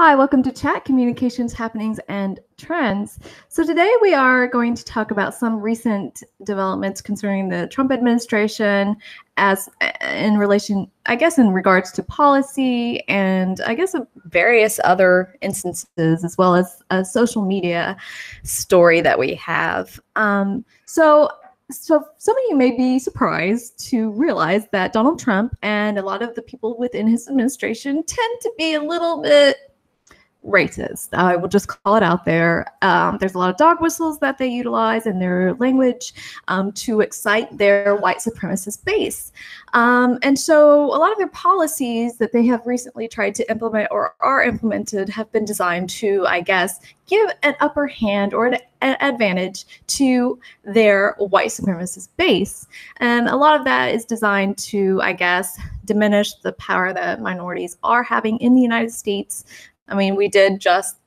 Hi, welcome to Chat Communications Happenings and Trends. So today we are going to talk about some recent developments concerning the Trump administration as in relation, I guess, in regards to policy and I guess various other instances, as well as a social media story that we have. So some of you may be surprised to realize that Donald Trump and a lot of the people within his administration tend to be a little bit racist. I will just call it out there. There's a lot of dog whistles that they utilize in their language to excite their white supremacist base. And so a lot of their policies that they have recently tried to implement or are implemented have been designed to, I guess, give an upper hand or an advantage to their white supremacist base. And a lot of that is designed to, I guess, diminish the power that minorities are having in the United States. I mean, we did just,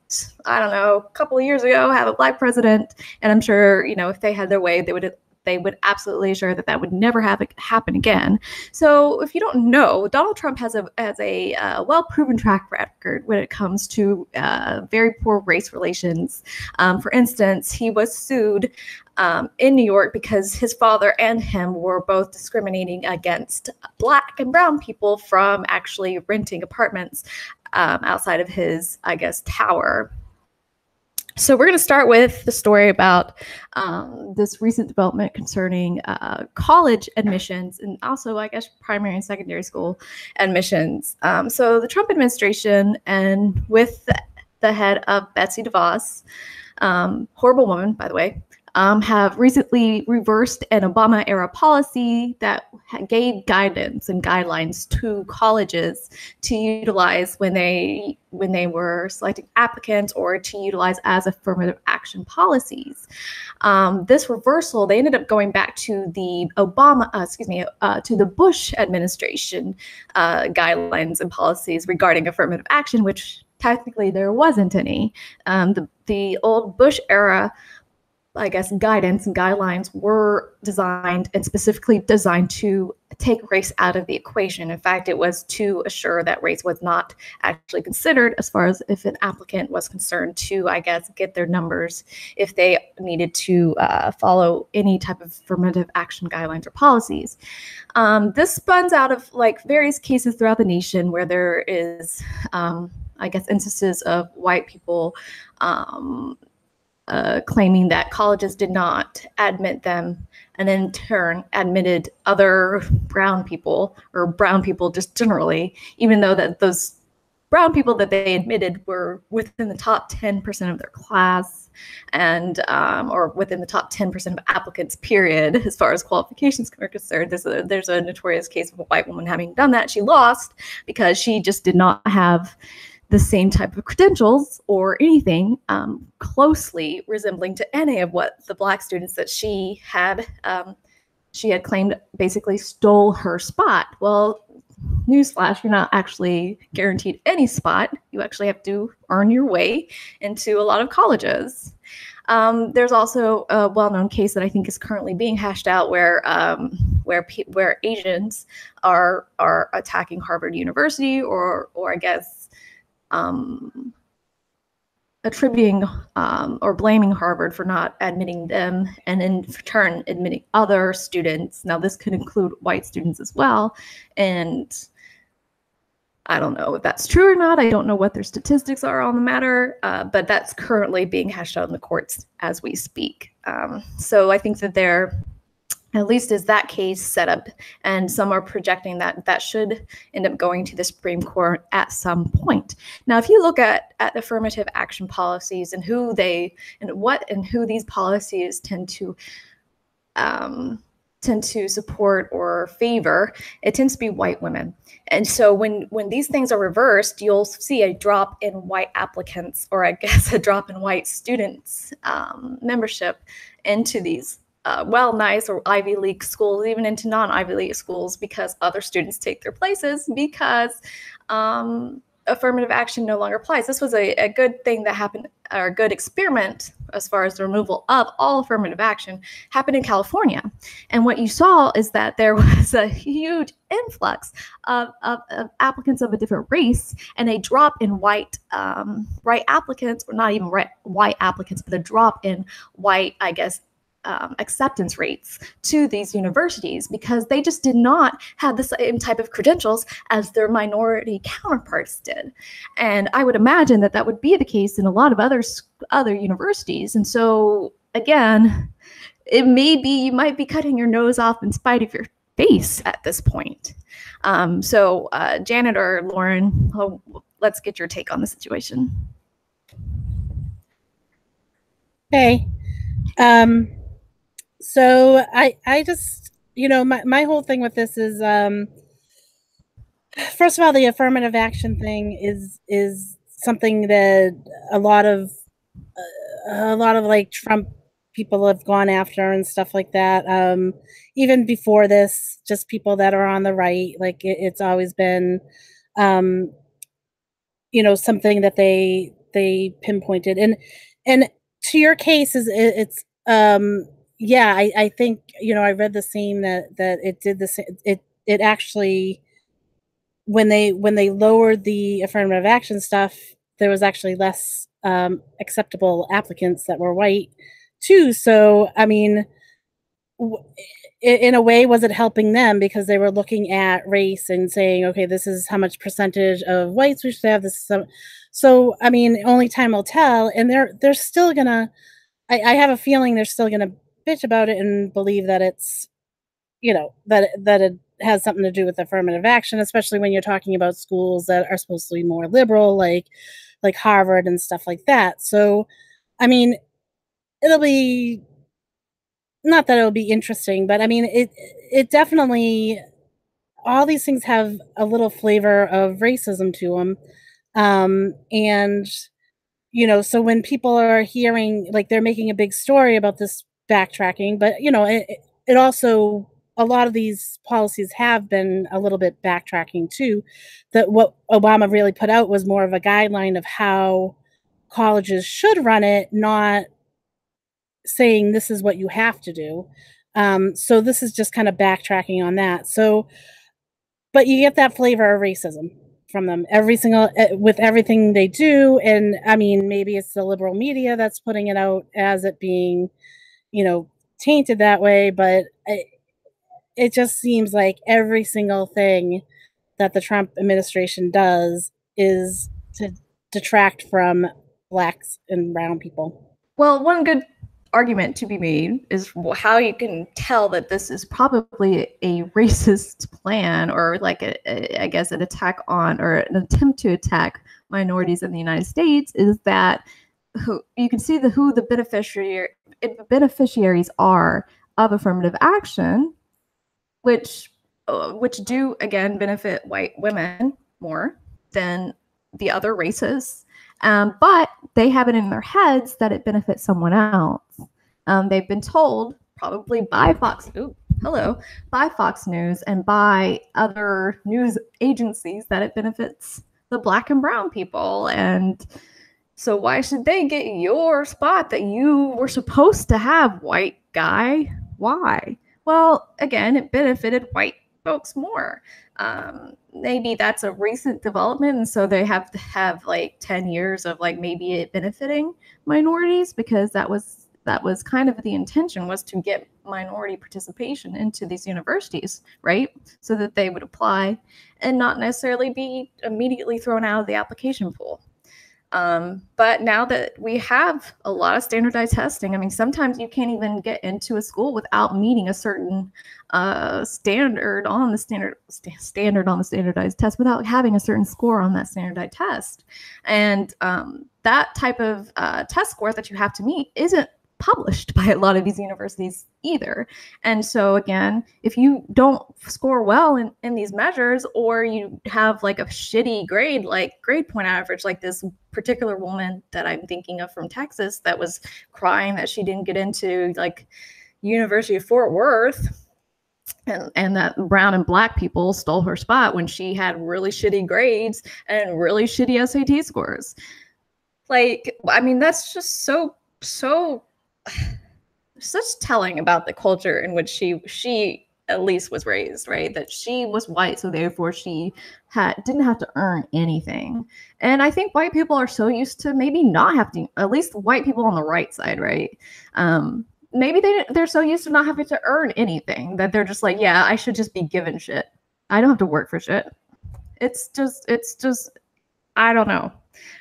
I don't know, a couple of years ago have a Black president, and I'm sure, if they had their way, they would absolutely ensure that would never happen again. So if you don't know, Donald Trump has a well-proven track record when it comes to very poor race relations. For instance, he was sued in New York because his father and him were both discriminating against Black and brown people from actually renting apartments outside of his, I guess, tower. So we're going to start with the story about this recent development concerning college admissions and also, I guess, primary and secondary school admissions. So the Trump administration, and with the head of Betsy DeVos, horrible woman, by the way, have recently reversed an Obama-era policy that gave guidance and guidelines to colleges to utilize when they were selecting applicants or to utilize as affirmative action policies. This reversal, they ended up going back to the to the Bush administration guidelines and policies regarding affirmative action, which technically there wasn't any. The old Bush era, I guess, guidance and guidelines were designed and specifically designed to take race out of the equation. In fact, it was to assure that race was not actually considered as far as if an applicant was concerned to, I guess, get their numbers if they needed to follow any type of affirmative action guidelines or policies. This spuns out of various cases throughout the nation where there is, I guess, instances of white people claiming that colleges did not admit them and in turn admitted other brown people or brown people just generally, even though that those brown people that they admitted were within the top 10% of their class and or within the top 10% of applicants, period, as far as qualifications are concerned. There's a notorious case of a white woman having done that. She lost because she just did not have the same type of credentials or anything closely resembling to any of what the Black students that she had claimed basically stole her spot. Well, newsflash, you're not actually guaranteed any spot. You actually have to earn your way into a lot of colleges. There's also a well-known case that I think is currently being hashed out where Asians are attacking Harvard University or I guess attributing or blaming Harvard for not admitting them and in turn admitting other students. Now, this could include white students as well. And I don't know if that's true or not. I don't know what their statistics are on the matter, but that's currently being hashed out in the courts as we speak. So I think that at least is that case set up, and some are projecting that should end up going to the Supreme Court at some point. Now, if you look at affirmative action policies and who these policies tend to support or favor, it tends to be white women. And so when these things are reversed, you'll see a drop in white applicants, or I guess a drop in white students membership into these nice or Ivy League schools, even into non-Ivy League schools, because other students take their places because affirmative action no longer applies. This was a good thing that happened, or a good experiment as far as the removal of all affirmative action happened in California. And what you saw is that there was a huge influx of applicants of a different race and a drop in white applicants, or not even white applicants, but a drop in white, I guess, acceptance rates to these universities, because they just did not have the same type of credentials as their minority counterparts did. And I would imagine that that would be the case in a lot of other universities. And so again, it may be, you might be cutting your nose off in spite of your face at this point. Janet or Lauren, let's get your take on the situation. Okay. So I just, my whole thing with this is, first of all, the affirmative action thing is something that a lot of like Trump people have gone after and stuff like that. Even before this, just people that are on the right, like it's always been, something that they pinpointed. And to your case, it's yeah, I think, I read the same that it did the same. It actually, when they lowered the affirmative action stuff, there was actually less acceptable applicants that were white too. So, I mean, in a way, was it helping them because they were looking at race and saying, okay, this is how much percentage of whites we should have. This is so I mean, only time will tell. And they're still gonna, I have a feeling they're still gonna bitch about it and believe that it's, that it has something to do with affirmative action, especially when you're talking about schools that are supposed to be more liberal, like Harvard and stuff like that. So, I mean, it'll be, not that it'll be interesting, but I mean, it definitely, all these things have a little flavor of racism to them. And, so when people are hearing, like, they're making a big story about this backtracking, but, it also, a lot of these policies have been a little bit backtracking too. That what Obama really put out was more of a guideline of how colleges should run it, not saying this is what you have to do. So this is just kind of backtracking on that. So, but you get that flavor of racism from them with everything they do. And I mean, maybe it's the liberal media that's putting it out as it being, tainted that way, but it just seems like every single thing that the Trump administration does is to detract from Blacks and brown people. Well, one good argument to be made is how you can tell that this is probably a racist plan, or like I guess an attack on, or an attempt to attack minorities in the United States, is that you can see who the beneficiaries are of affirmative action, which do again benefit white women more than the other races. But they have it in their heads that it benefits someone else. They've been told, probably by Fox News and by other news agencies, that it benefits the Black and brown people. And so why should they get your spot that you were supposed to have, white guy? Why? Well, again, it benefited white folks more. Maybe that's a recent development, and so they have to have like 10 years of like maybe it benefiting minorities, because that was kind of the intention, was to get minority participation into these universities, right? So that they would apply and not necessarily be immediately thrown out of the application pool. But now that we have a lot of standardized testing, I mean, sometimes you can't even get into a school without meeting a certain standard on the standardized test, without having a certain score on that standardized test. And that type of test score that you have to meet isn't published by a lot of these universities either. And so again, if you don't score well in these measures, or you have like a shitty grade, like grade point average, like this particular woman that I'm thinking of from Texas that was crying that she didn't get into like University of Fort Worth, and that brown and black people stole her spot when she had really shitty grades and really shitty SAT scores. Like, I mean, that's just so such telling about the culture in which she at least was raised, right? That she was white, so therefore she didn't have to earn anything. And I think white people are so used to maybe not having, at least white people on the right side, right? Maybe they're so used to not having to earn anything that they're just like, yeah, I should just be given shit. I don't have to work for shit. It's just I don't know.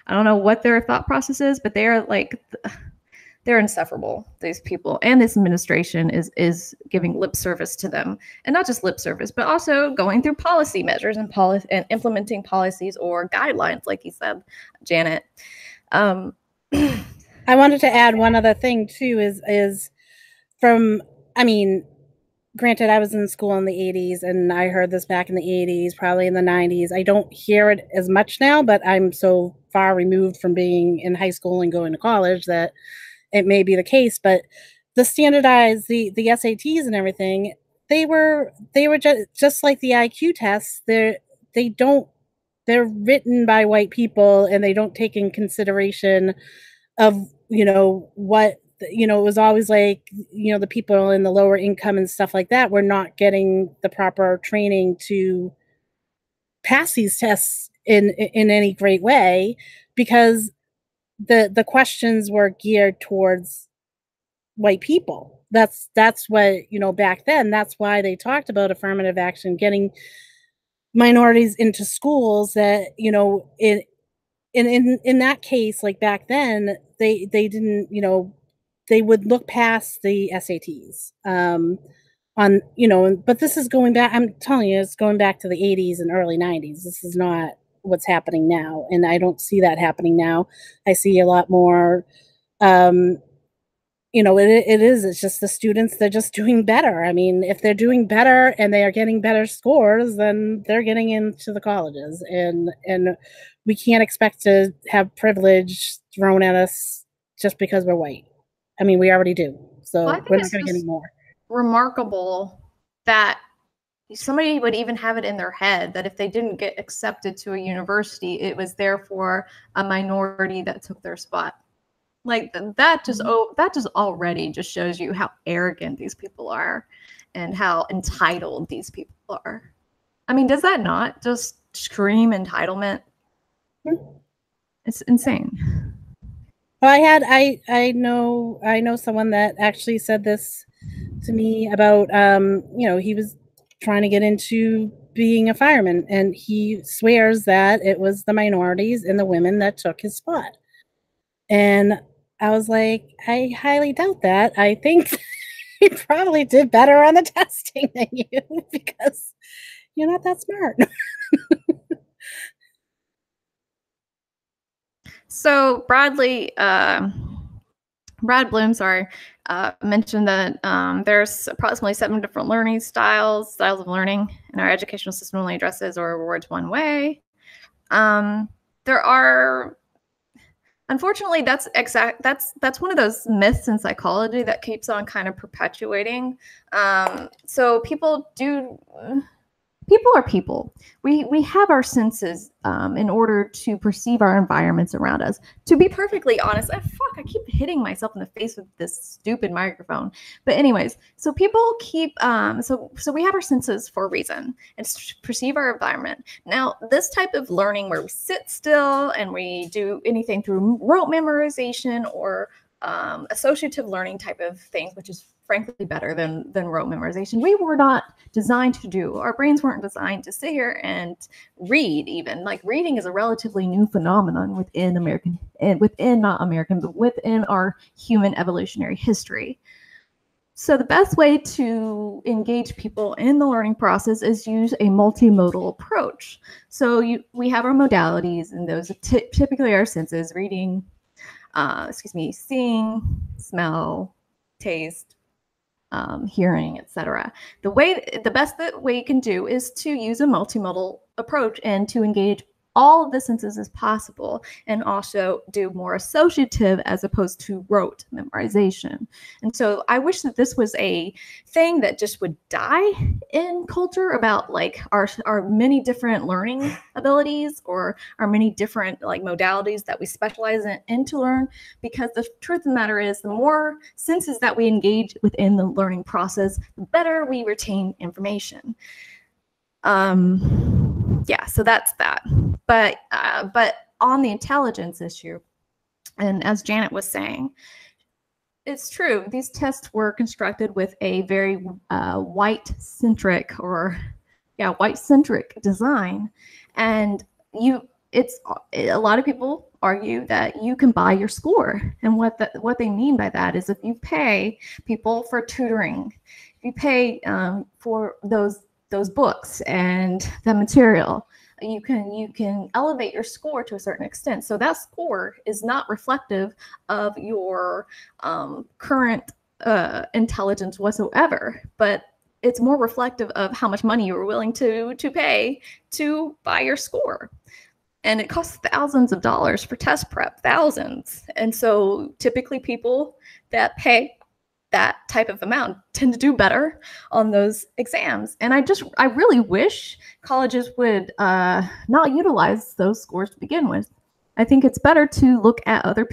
I don't know what their thought process is, but they're like, they're insufferable, these people, and this administration is giving lip service to them, and not just lip service, but also going through policy measures and implementing policies or guidelines, like you said, Janet. I wanted to add one other thing too, is from, I mean, granted, I was in school in the 80s and I heard this back in the 80s, probably in the 90s. I don't hear it as much now, but I'm so far removed from being in high school and going to college that it may be the case. But the standardized, the SATs and everything, they were just like the IQ tests. They're written by white people, and they don't take in consideration of, what, it was always like, the people in the lower income and stuff like that were not getting the proper training to pass these tests in any great way, because the questions were geared towards white people. That's what, back then, that's why they talked about affirmative action, getting minorities into schools that, in that case, like back then, they didn't, they would look past the SATs. But this is going back, I'm telling you, it's going back to the 80s and early 90s. This is not what's happening now, and I don't see that happening now. I see a lot more, it's just the students, they're just doing better. I mean, if they're doing better and they are getting better scores, then they're getting into the colleges, and we can't expect to have privilege thrown at us just because we're white. I mean, we already do. So we're not going to get any more. Remarkable that somebody would even have it in their head that if they didn't get accepted to a university, it was therefore a minority that took their spot. Like that just already just shows you how arrogant these people are and how entitled these people are. I mean, does that not just scream entitlement? It's insane. Well, I know someone that actually said this to me about, he was trying to get into being a fireman, and he swears that it was the minorities and the women that took his spot. And I was like, I highly doubt that. I think he probably did better on the testing than you, because you're not that smart. So Brad Bloom, mentioned that there's approximately 7 different learning styles of learning, and our educational system only addresses or rewards one way. There are, unfortunately, that's one of those myths in psychology that keeps on kind of perpetuating. So people are people. We have our senses in order to perceive our environments around us. To be perfectly honest, I keep hitting myself in the face with this stupid microphone. But anyways, so people keep so we have our senses for a reason. It's to perceive our environment. Now, this type of learning where we sit still and we do anything through rote memorization or associative learning type of things, which is frankly better than rote memorization, we were not designed to do. Our brains weren't designed to sit here and read. Even like reading is a relatively new phenomenon within our human evolutionary history. So the best way to engage people in the learning process is use a multimodal approach. So we have our modalities, and those typically our senses: reading, seeing, smell, taste, hearing, etc. The best way you can do is to use a multimodal approach and to engage all of the census as possible, and also do more associative as opposed to rote memorization. And so I wish that this was a thing that just would die in culture, about like our many different learning abilities, or our many different like modalities that we specialize in to learn. Because the truth of the matter is, the more senses that we engage within the learning process, the better we retain information. Yeah, so that's that. But on the intelligence issue, and as Janet was saying, it's true, these tests were constructed with a very white-centric design. And a lot of people argue that you can buy your score. And what they mean by that is, if you pay people for tutoring, if you pay for those books and the material, you can elevate your score to a certain extent. So that score is not reflective of your current intelligence whatsoever, but it's more reflective of how much money you were willing to pay to buy your score. And it costs thousands of dollars for test prep, thousands. And so typically people that pay that type of amount tend to do better on those exams. And I really wish colleges would not utilize those scores to begin with. I think it's better to look at other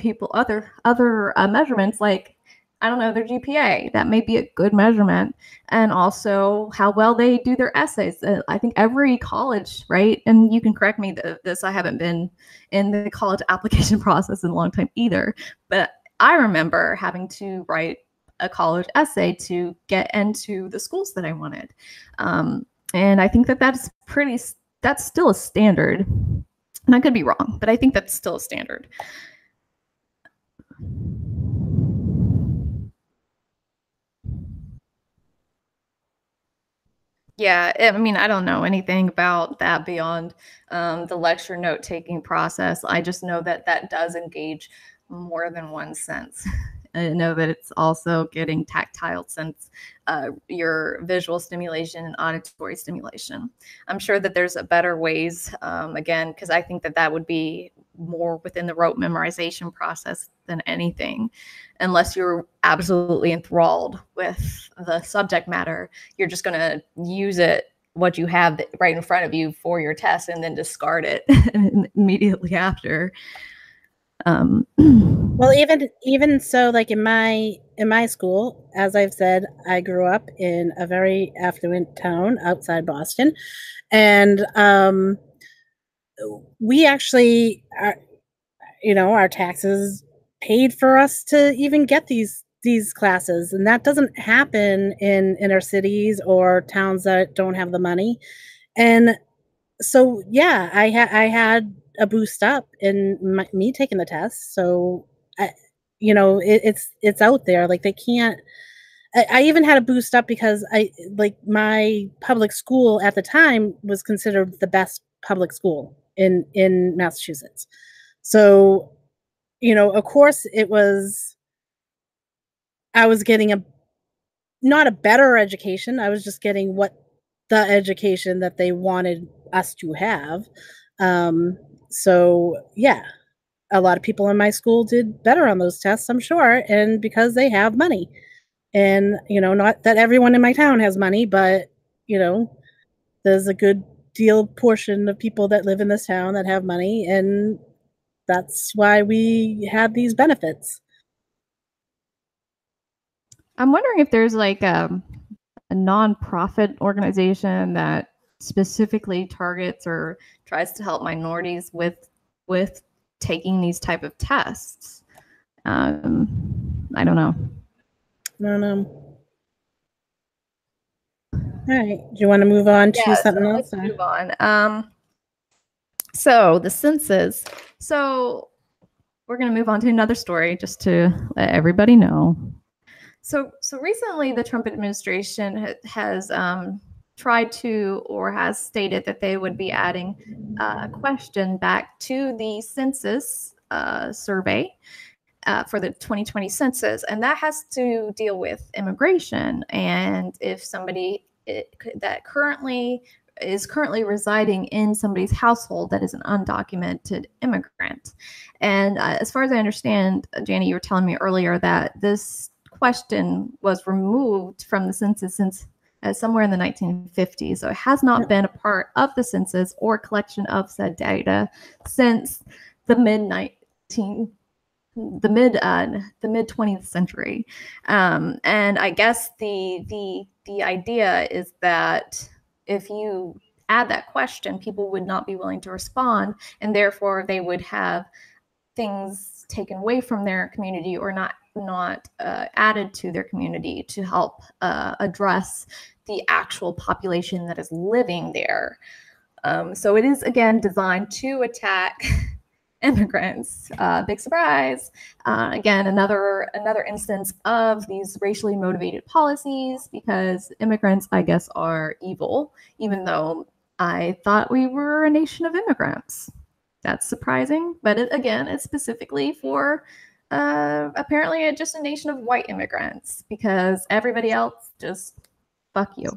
measurements, like, I don't know, their GPA. That may be a good measurement. And also how well they do their essays. I think every college, right? And you can correct me this, I haven't been in the college application process in a long time either. But I remember having to write a college essay to get into the schools that I wanted. And I think that's still a standard. And I could be wrong, but I think that's still a standard. Yeah, I mean, I don't know anything about that beyond the lecture note-taking process. I just know that that does engage more than one sense. I know that it's also getting tactile sense, your visual stimulation and auditory stimulation. I'm sure that there's better ways, again, because I think that that would be more within the rote memorization process than anything. Unless you're absolutely enthralled with the subject matter, you're just going to use it, what you have right in front of you for your test, and then discard it immediately after. Well, even so, like in my school, as I've said, I grew up in a very affluent town outside Boston, and we actually are, our taxes paid for us to even get these classes, and that doesn't happen in inner cities or towns that don't have the money. And so, yeah, I had a boost up in me taking the test. So, it's out there. Like, they can't. I even had a boost up because my public school at the time was considered the best public school in Massachusetts. So, of course, I was getting not a better education. I was just getting the education that they wanted us to have. So yeah, a lot of people in my school did better on those tests, I'm sure, and because they have money. And, not that everyone in my town has money, but, there's a good deal portion of people that live in this town that have money, and that's why we had these benefits. I'm wondering if there's like a nonprofit organization that specifically targets or tries to help minorities with taking these type of tests. I don't know. All right. Do you want to move on to something else? Let's move on. So the census. So we're going to move on to another story just to let everybody know. So recently, the Trump administration has tried to, or has stated that they would be adding a question back to the census survey for the 2020 census, and that has to deal with immigration. And if somebody that currently is currently residing in somebody's household that is an undocumented immigrant. And as far as I understand, Janie, you were telling me earlier that this question was removed from the census since somewhere in the 1950s. So it has not been a part of the census or collection of said data since the mid 20th century. And I guess the idea is that if you add that question, people would not be willing to respond, and therefore they would have things taken away from their community or not added to their community to help address the actual population that is living there. So it is, again, designed to attack immigrants. Big surprise. Again, another instance of these racially motivated policies, because immigrants, I guess, are evil, even though I thought we were a nation of immigrants. That's surprising, but again, it's specifically for apparently just a nation of white immigrants, because everybody else just fuck you.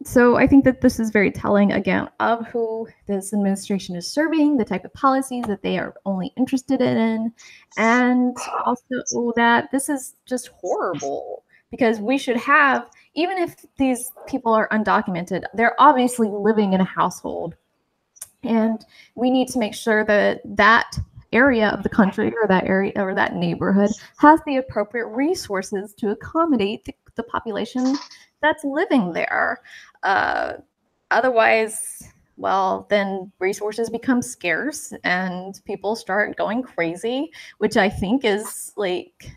So I think that this is very telling, again, of who this administration is serving, the type of policies that they are only interested in, and also that this is just horrible, because we should have, even if these people are undocumented, they're obviously living in a household, and we need to make sure that that area of the country or that area or that neighborhood has the appropriate resources to accommodate the population that's living there. Otherwise, well, then resources become scarce and people start going crazy, which I think is like,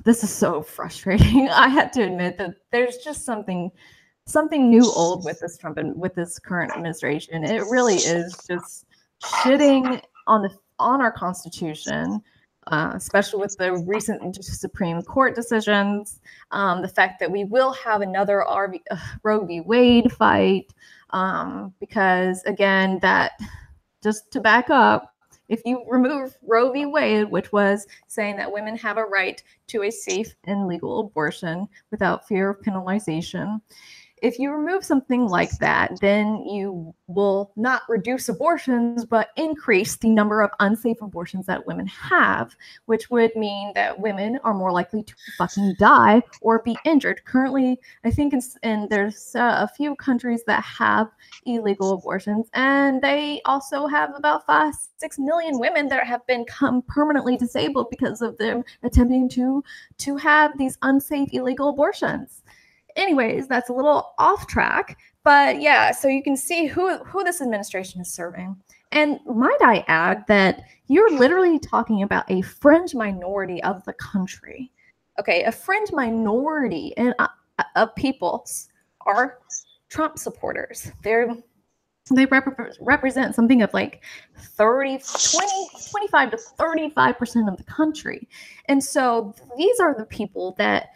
this is so frustrating. I have to admit that there's just something new old with this with this current administration. It really is just shitting on our Constitution, especially with the recent Supreme Court decisions, the fact that we will have another Roe v. Wade fight, because again, that, just to back up, if you remove Roe v. Wade, which was saying that women have a right to a safe and legal abortion without fear of penalization, if you remove something like that, then you will not reduce abortions, but increase the number of unsafe abortions that women have, which would mean that women are more likely to fucking die or be injured. Currently, I think there's a few countries that have illegal abortions, and they also have about 5-6 million women that have become permanently disabled because of them attempting to have these unsafe illegal abortions. Anyways, that's a little off track, but yeah, so you can see who this administration is serving. And might I add that you're literally talking about a fringe minority of the country. Okay, a fringe minority of people are Trump supporters. They represent something of like 25 to 35% of the country. And so these are the people that,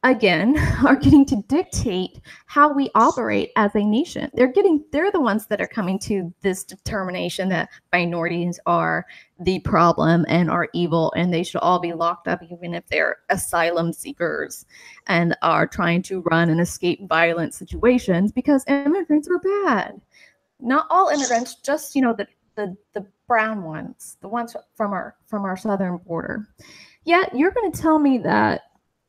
again, are getting to dictate how we operate as a nation. They're the ones that are coming to this determination that minorities are the problem and are evil, and they should all be locked up, even if they're asylum seekers and are trying to run and escape violent situations, because immigrants are bad. Not all immigrants, just the brown ones, the ones from our southern border. Yet you're going to tell me that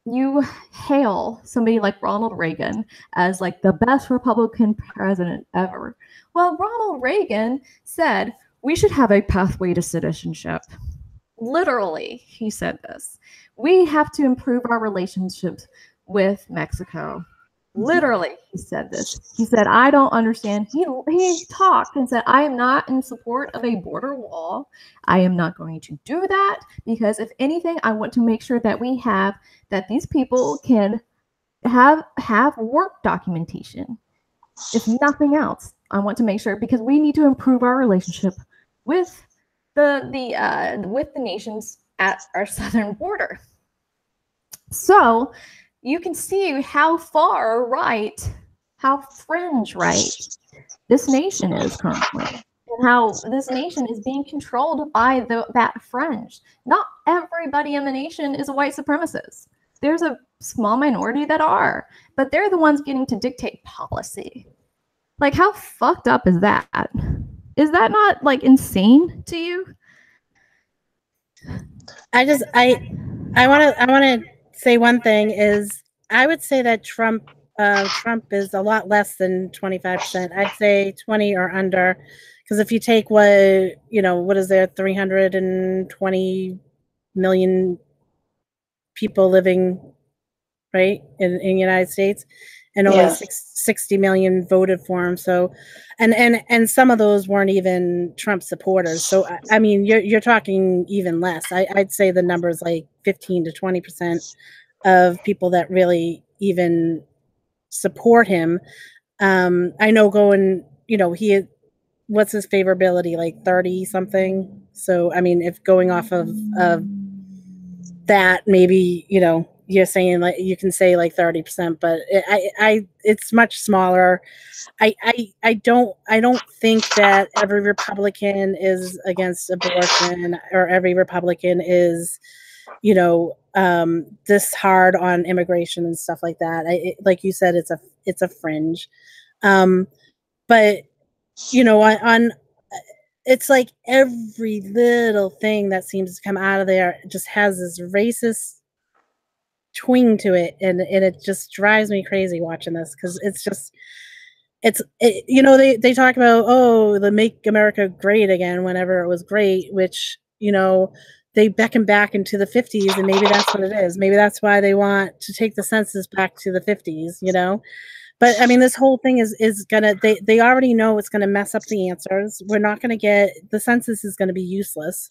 you hail somebody like Ronald Reagan as like the best Republican president ever. Well, Ronald Reagan said we should have a pathway to citizenship. Literally, he said this. We have to improve our relationships with Mexico. Literally, he said this. He said, I don't understand. He talked and said, I am not in support of a border wall. I am not going to do that, because if anything, I want to make sure that that these people can have work documentation. If nothing else, I want to make sure, because we need to improve our relationship with the nations at our southern border. So you can see how far right, how fringe right this nation is currently, and how this nation is being controlled by that fringe. Not everybody in the nation is a white supremacist. there's a small minority that are, but they're the ones getting to dictate policy. Like, how fucked up is that? Is that not like insane to you? I want to say one thing is I would say that Trump is a lot less than 25%. I'd say 20 or under, because if you take what is there, 320 million people living, right, in the United States, and only 60 million voted for him. So, and some of those weren't even Trump supporters. So, I mean, you're talking even less. I'd say the number is like 15 to 20% of people that really even support him. I know what's his favorability, like 30 something. So, I mean, if going off of that, maybe, you're saying like you can say like 30%, but it's much smaller. I don't think that every Republican is against abortion, or every Republican is, this hard on immigration and stuff like that. Like you said, it's a fringe. But on it's like every little thing that seems to come out of there just has this racist twing to it, and it just drives me crazy watching this, because they talk about, the Make America Great Again whenever it was great, which they beckon back into the 50s, and maybe that's what it is. Maybe that's why they want to take the census back to the 50s, But I mean, this whole thing is gonna, they already know it's gonna mess up the answers. We're not gonna get, the census is gonna be useless,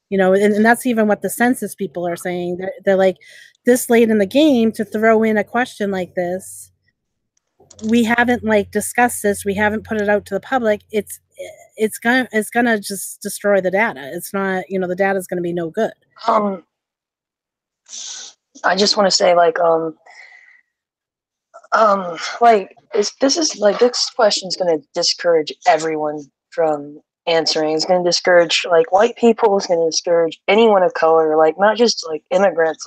and that's even what the census people are saying. They're like, this late in the game to throw in a question like this, we haven't like discussed this, we haven't put it out to the public. It's gonna just destroy the data. It's not, the data is gonna be no good. I just want to say, this question is going to discourage everyone from answering. It's going to discourage white people. It's going to discourage anyone of color, not just immigrants.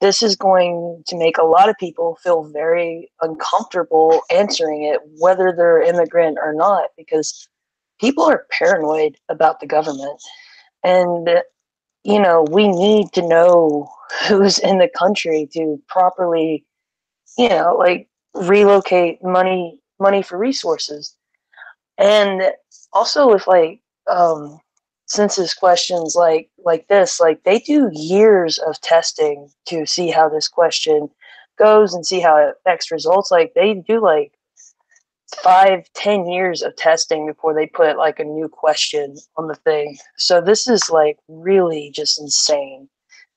This is going to make a lot of people feel very uncomfortable answering it, whether they're immigrant or not, because people are paranoid about the government. And, we need to know who's in the country to properly, relocate money for resources. And also with census questions like this, they do years of testing to see how this question goes and see how it affects results. They do 5-10 years of testing before they put a new question on the thing. So this is really just insane.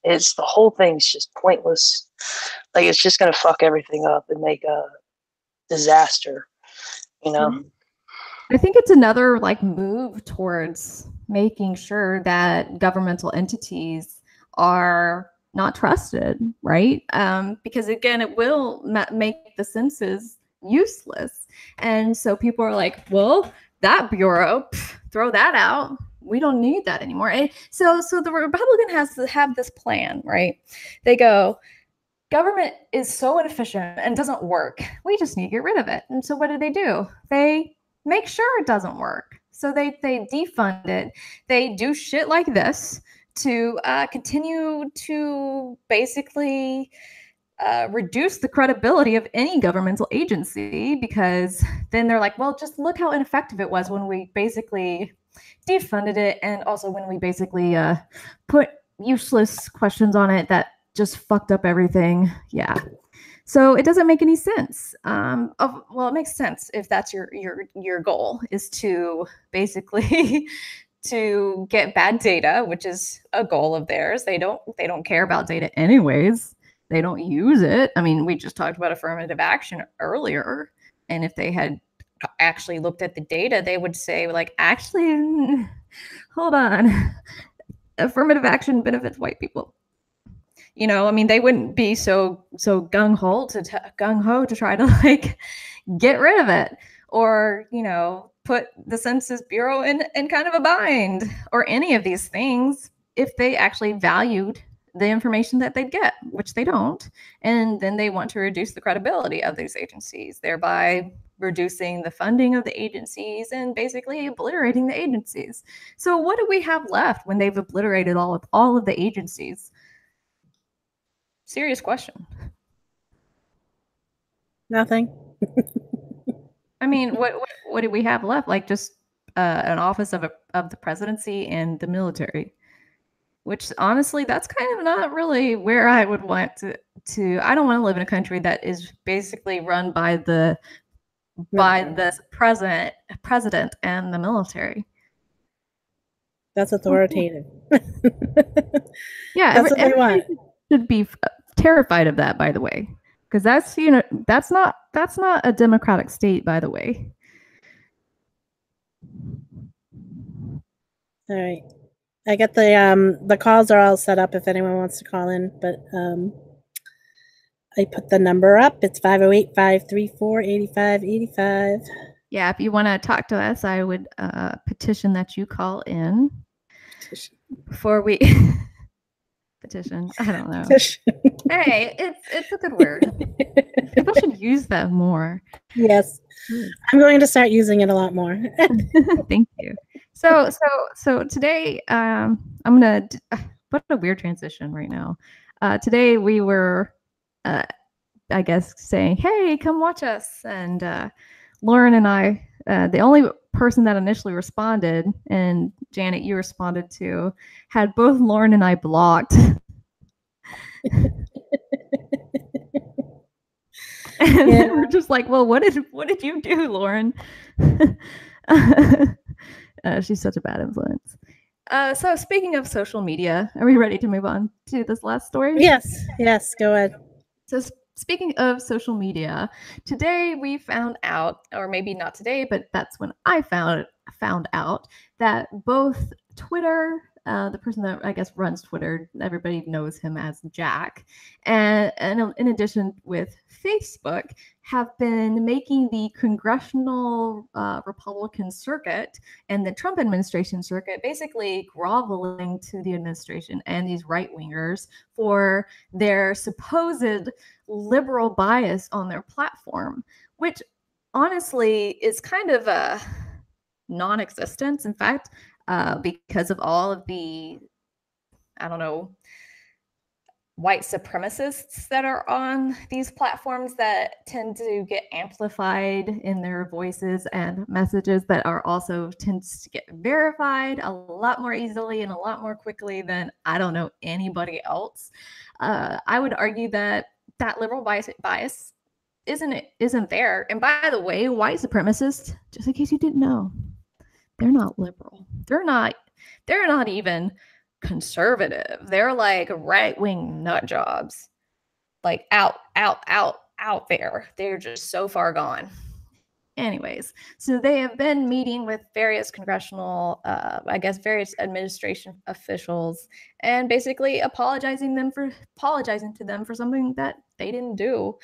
The whole thing's just pointless. It's just gonna fuck everything up and make a disaster, I think it's another move towards making sure that governmental entities are not trusted, right? Because again, it will make the census useless. And so people are like, well, that bureau, throw that out. We don't need that anymore. And so the Republican has to have this plan, right? They go, government is so inefficient and doesn't work. We just need to get rid of it. And so what do? They make sure it doesn't work. So they defund it. They do shit like this to continue to basically reduce the credibility of any governmental agency, because then they're like, well, just look how ineffective it was when we basically defunded it, and also when we basically put useless questions on it that just fucked up everything. Yeah. So it doesn't make any sense. Well, it makes sense if that's your goal, is to basically to get bad data, which is a goal of theirs. They don't care about data anyways. They don't use it. I mean, we just talked about affirmative action earlier, and if they had actually looked at the data, they would say actually, hold on, affirmative action benefits white people. I mean, they wouldn't be so gung-ho to try to get rid of it, or put the Census Bureau in kind of a bind, or any of these things, if they actually valued the information that they'd get, which they don't. And then they want to reduce the credibility of these agencies, thereby reducing the funding of the agencies and basically obliterating the agencies. So what do we have left when they've obliterated all of the agencies? Serious question. Nothing. I mean, what do we have left? Like just an office of the presidency and the military, which honestly, that's kind of not really where I would want to. I don't want to live in a country that is basically run by the president and the military. That's authoritative. Yeah, that's what they want. Should be terrified of that, by the way, because that's that's not a democratic state, by the way. All right, I got the calls are all set up if anyone wants to call in, but I put the number up. It's 508-534-8585. Yeah, if you want to talk to us, I would petition that you call in before we petition. I don't know. Hey, it's a good word. People should use that more. Yes, I'm going to start using it a lot more. Thank you. So today, I'm gonna. What a weird transition right now. Today we were, I guess, saying, "Hey, come watch us," and Lauren and I, the only person that initially responded, and Janet, you responded to, had both Lauren and I blocked. And Yeah. we're just like, well, what did you do, Lauren? She's such a bad influence. So speaking of social media, are we ready to move on to this last story? Yes, go ahead. So speaking of social media, today we found out, or maybe not today, but that's when I found out that both Twitter, the person that I guess runs Twitter, everybody knows him as Jack, and in addition with Facebook, have been making the congressional Republican circuit and the Trump administration circuit basically groveling to the administration and these right-wingers for their supposed liberal bias on their platform, which honestly is kind of a non-existence. In fact, because of all of the, I don't know, white supremacists that are on these platforms that tend to get amplified in their voices and messages that are also tends to get verified a lot more easily and a lot more quickly than, I don't know, anybody else. I would argue that liberal bias isn't there. And by the way, white supremacists, just in case you didn't know, they're not liberal. They're not even conservative. They're like right-wing nut jobs, like out there. They're just so far gone. Anyways, so they have been meeting with various congressional, various administration officials, and basically apologizing to them for something that they didn't do.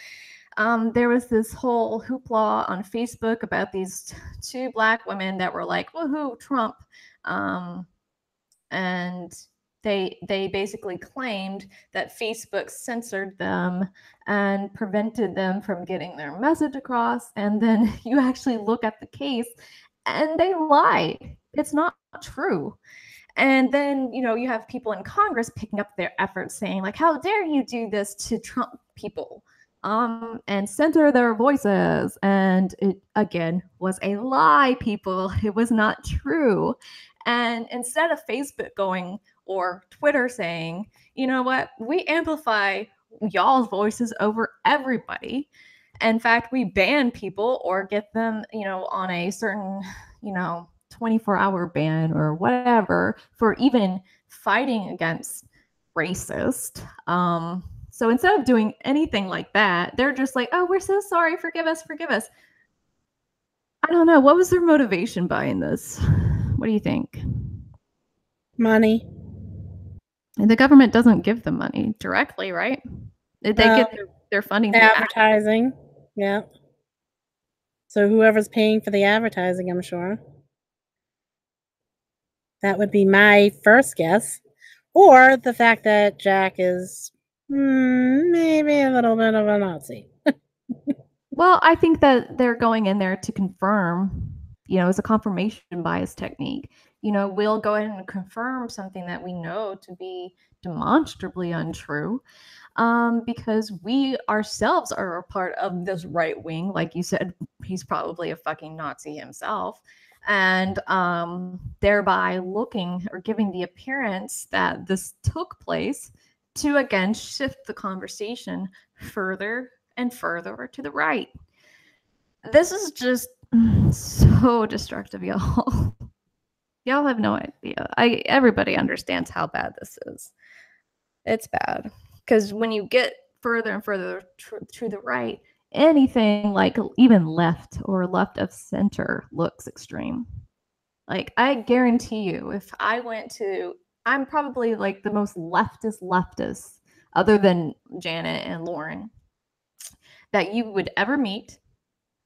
There was this whole hoopla on Facebook about these two Black women that were like, "Woohoo, Trump!" And they basically claimed that Facebook censored them and prevented them from getting their message across. And then you actually look at the case and they lied. It's not true. And then, you have people in Congress picking up their efforts saying, like, how dare you do this to Trump people? And center their voices. And it, again, was a lie, people. It was not true. And instead of Facebook going or Twitter saying, you know what, we amplify y'all's voices over everybody. In fact, we ban people or get them, on a certain, 24-hour ban or whatever for even fighting against racist. So instead of doing anything like that, they're just like, oh, we're so sorry. Forgive us. I don't know. What was their motivation behind this? What do you think? Money. And the government doesn't give them money directly, right? They get their funding through advertising. Yeah. So whoever's paying for the advertising, I'm sure. That would be my first guess. or the fact that Jack is maybe a little bit of a Nazi. Well, I think that they're going in there to confirm, as a confirmation bias technique. We'll go ahead and confirm something that we know to be demonstrably untrue, because we ourselves are a part of this right wing. Like you said, he's probably a fucking Nazi himself. And thereby looking or giving the appearance that this took place to, again, shift the conversation further and further to the right. This is just so destructive, y'all. Y'all have no idea. Everybody understands how bad this is. It's bad. Because when you get further and further to the right, anything like even left or left of center looks extreme. Like, I guarantee you, if I went to, I'm probably like the most leftist, other than Janet and Lauren, that you would ever meet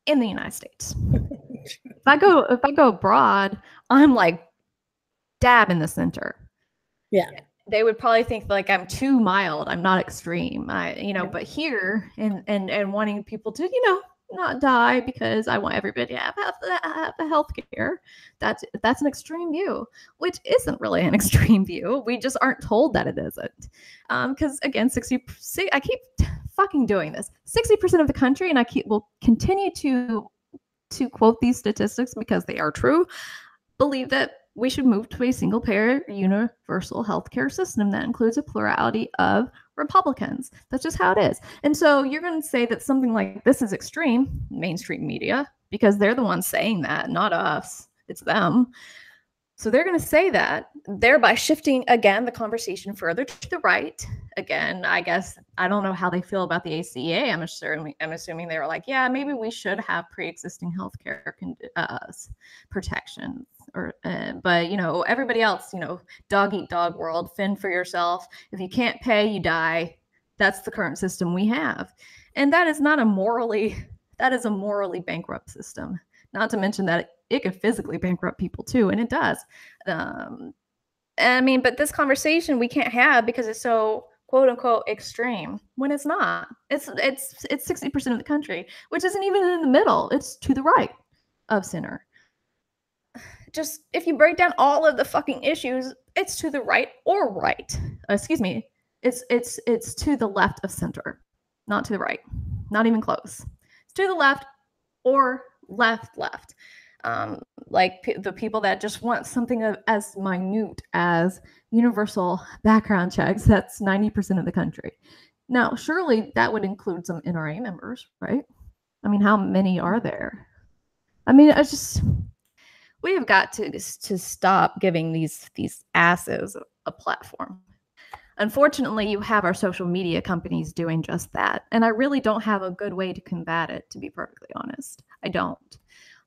in the United States. If I go abroad, I'm like dab in the center. Yeah. They would probably think like I'm too mild. I'm not extreme. But here and wanting people to, not die because I want everybody to have the health care. That's an extreme view, which isn't really an extreme view. We just aren't told that it isn't. Because again, I keep fucking doing this. 60% of the country, and will continue to quote these statistics because they are true, believe that we should move to a single-payer universal healthcare system that includes a plurality of Republicans. That's just how it is. And so you're going to say that something like this is extreme, mainstream media, because they're the ones saying that, not us. It's them. So they're going to say that, thereby shifting, again, the conversation further to the right. Again, I guess, I don't know how they feel about the ACA. I'm assuming they were like, yeah, maybe we should have pre-existing healthcare protections. But, everybody else, dog eat dog world, fend for yourself. If you can't pay, you die. That's the current system we have. And that is a morally bankrupt system. Not to mention that it could physically bankrupt people too, and it does. But this conversation we can't have because it's so quote unquote extreme when it's not. It's 60% of the country, which isn't even in the middle. It's to the right of center. Just if you break down all of the fucking issues, it's to the right or right. Excuse me. It's to the left of center, not to the right. Not even close. It's to the left or left. The people that just want something as minute as universal background checks, that's 90% of the country. Now, surely that would include some NRA members, right? How many are there? We have got to stop giving these asses a platform. Unfortunately, you have our social media companies doing just that. And I really don't have a good way to combat it, to be perfectly honest. I don't.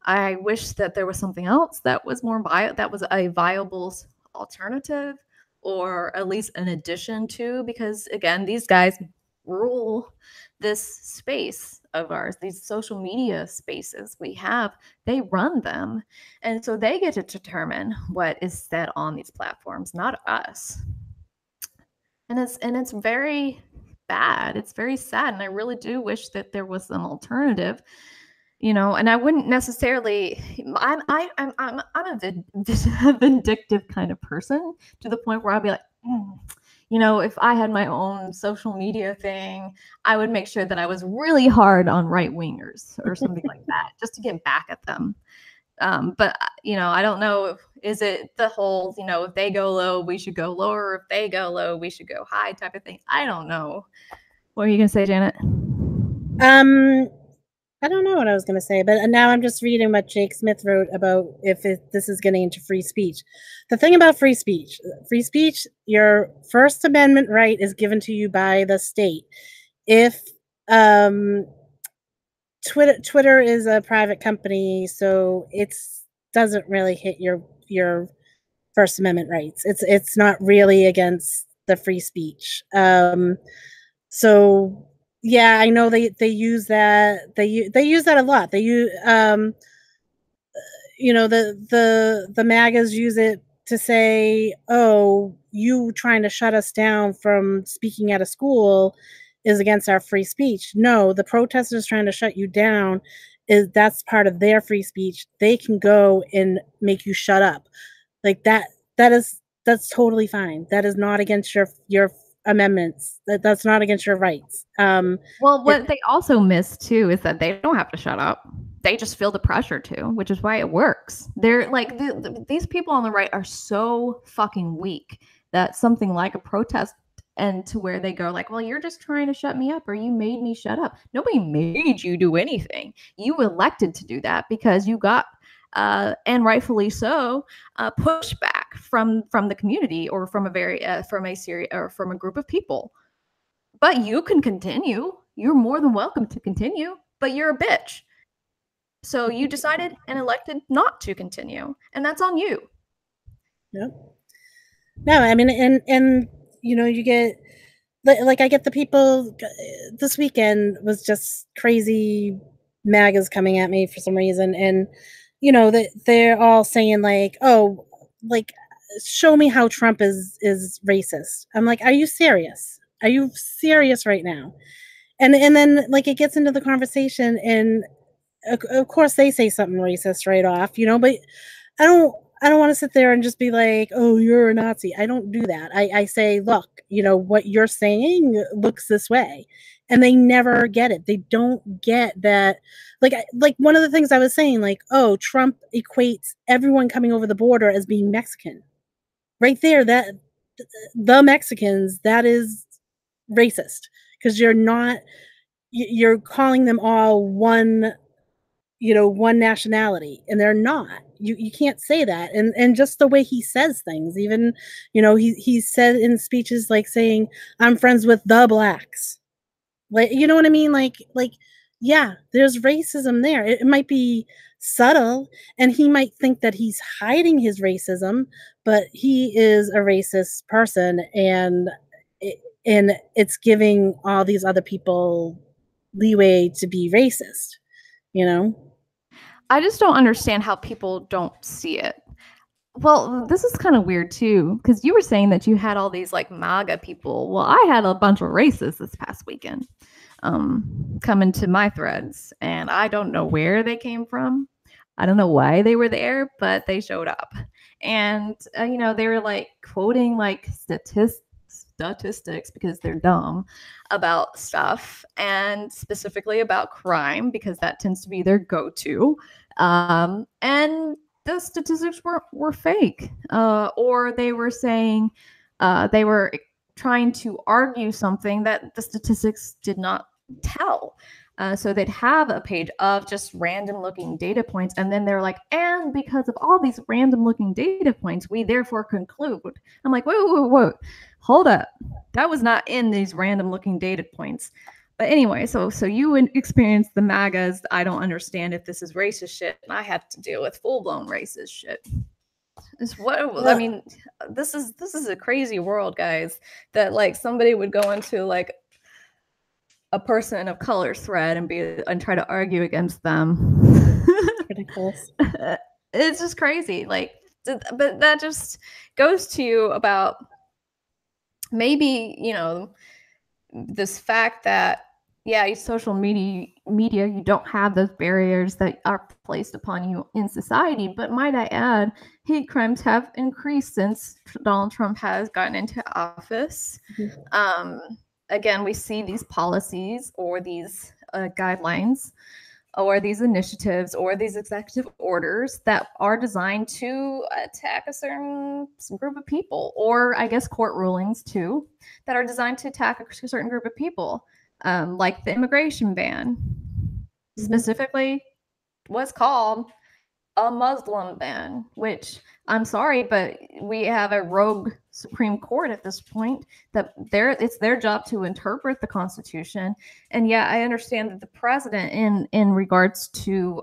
I wish that there was something else that was that was a viable alternative, or at least an addition to, because again, these guys rule this space of ours, these social media spaces we have, they run them. And so they get to determine what is said on these platforms, not us. And it's very bad. It's very sad. And I really do wish that there was some alternative, and I wouldn't necessarily, I'm a vindictive kind of person, to the point where I'd be like, if I had my own social media thing, I would make sure that I was really hard on right-wingers or something like that, just to get back at them. But, I don't know, is it the whole, if they go low, we should go lower, or if they go low, we should go high type of thing? I don't know. What are you going to say, Janet? I don't know what I was going to say, but now I'm just reading what Jake Smith wrote about this is getting into free speech. The thing about free speech, your First Amendment right is given to you by the state. If Twitter is a private company, so it doesn't really hit your First Amendment rights. It's not really against the free speech. So yeah, I know they use that. They use that a lot. They use the MAGAs use it to say, oh, you trying to shut us down from speaking at a school is against our free speech. No, the protesters trying to shut you down that's part of their free speech. They can go and make you shut up. Like that's totally fine. That is not against your amendments. That's not against your rights. Well, what they also miss too is that they don't have to shut up. They just feel the pressure to, which is why it works. They're like these people on the right are so fucking weak that something like a protest and to where they go like, well, you're just trying to shut me up or you made me shut up. Nobody made you do anything. You elected to do that because you got and rightfully so, pushback from the community or from a group of people. But you can continue. You're more than welcome to continue, but you're a bitch. So you decided and elected not to continue, and that's on you. Yep. No, I mean, and you know, you get like I get the people this weekend was just crazy MAGAs coming at me for some reason, and you know that they're all saying like, oh, like show me how Trump is racist. I'm like, are you serious? Are you serious right now? And then like it gets into the conversation, and of course they say something racist right off, you know, but I don't want to sit there and just be like, oh, you're a Nazi. I don't do that. I say, look, you know, what you're saying looks this way. And they never get it. They don't get that. Like one of the things I was saying, like, oh, Trump equates everyone coming over the border as being Mexican. Right there, that the Mexicans, that is racist because you're calling them all one, you know, one nationality, and they're not. You can't say that. And just the way he says things, even, you know, he said in speeches like saying, I'm friends with the blacks. Like, you know what I mean? Like, yeah, there's racism there. It might be subtle, and he might think that he's hiding his racism, but he is a racist person, and it's giving all these other people leeway to be racist, you know? I just don't understand how people don't see it. Well, this is kind of weird too, because you were saying that you had all these like MAGA people. Well, I had a bunch of racists this past weekend come into my threads, and I don't know where they came from. I don't know why they were there, but they showed up. And, you know, they were like quoting like statistics because they're dumb about stuff, and specifically about crime because that tends to be their go-to. And the statistics were fake, or they were saying they were trying to argue something that the statistics did not tell. So they'd have a page of just random looking data points, and then they're like, and because of all these random looking data points, we therefore conclude. I'm like, whoa, hold up. That was not in these random looking data points. But anyway, so you experienced the MAGAs. I don't understand if this is racist shit. I have to deal with full-blown racist shit. I mean, this is a crazy world, guys, that like somebody would go into like a person of color thread and try to argue against them. Ridiculous. It's just crazy. Like, but that just goes to you about maybe, you know, this fact that, yeah, social media, you don't have those barriers that are placed upon you in society. But might I add, hate crimes have increased since Donald Trump has gotten into office. Mm-hmm. Again, we see these policies or these guidelines or these initiatives or these executive orders that are designed to attack a certain group of people, or I guess court rulings too, that are designed to attack a certain group of people, like the immigration ban, specifically was called a Muslim ban, which I'm sorry, but we have a rogue Supreme Court at this point that it's their job to interpret the Constitution. And yeah, I understand that the president in regards to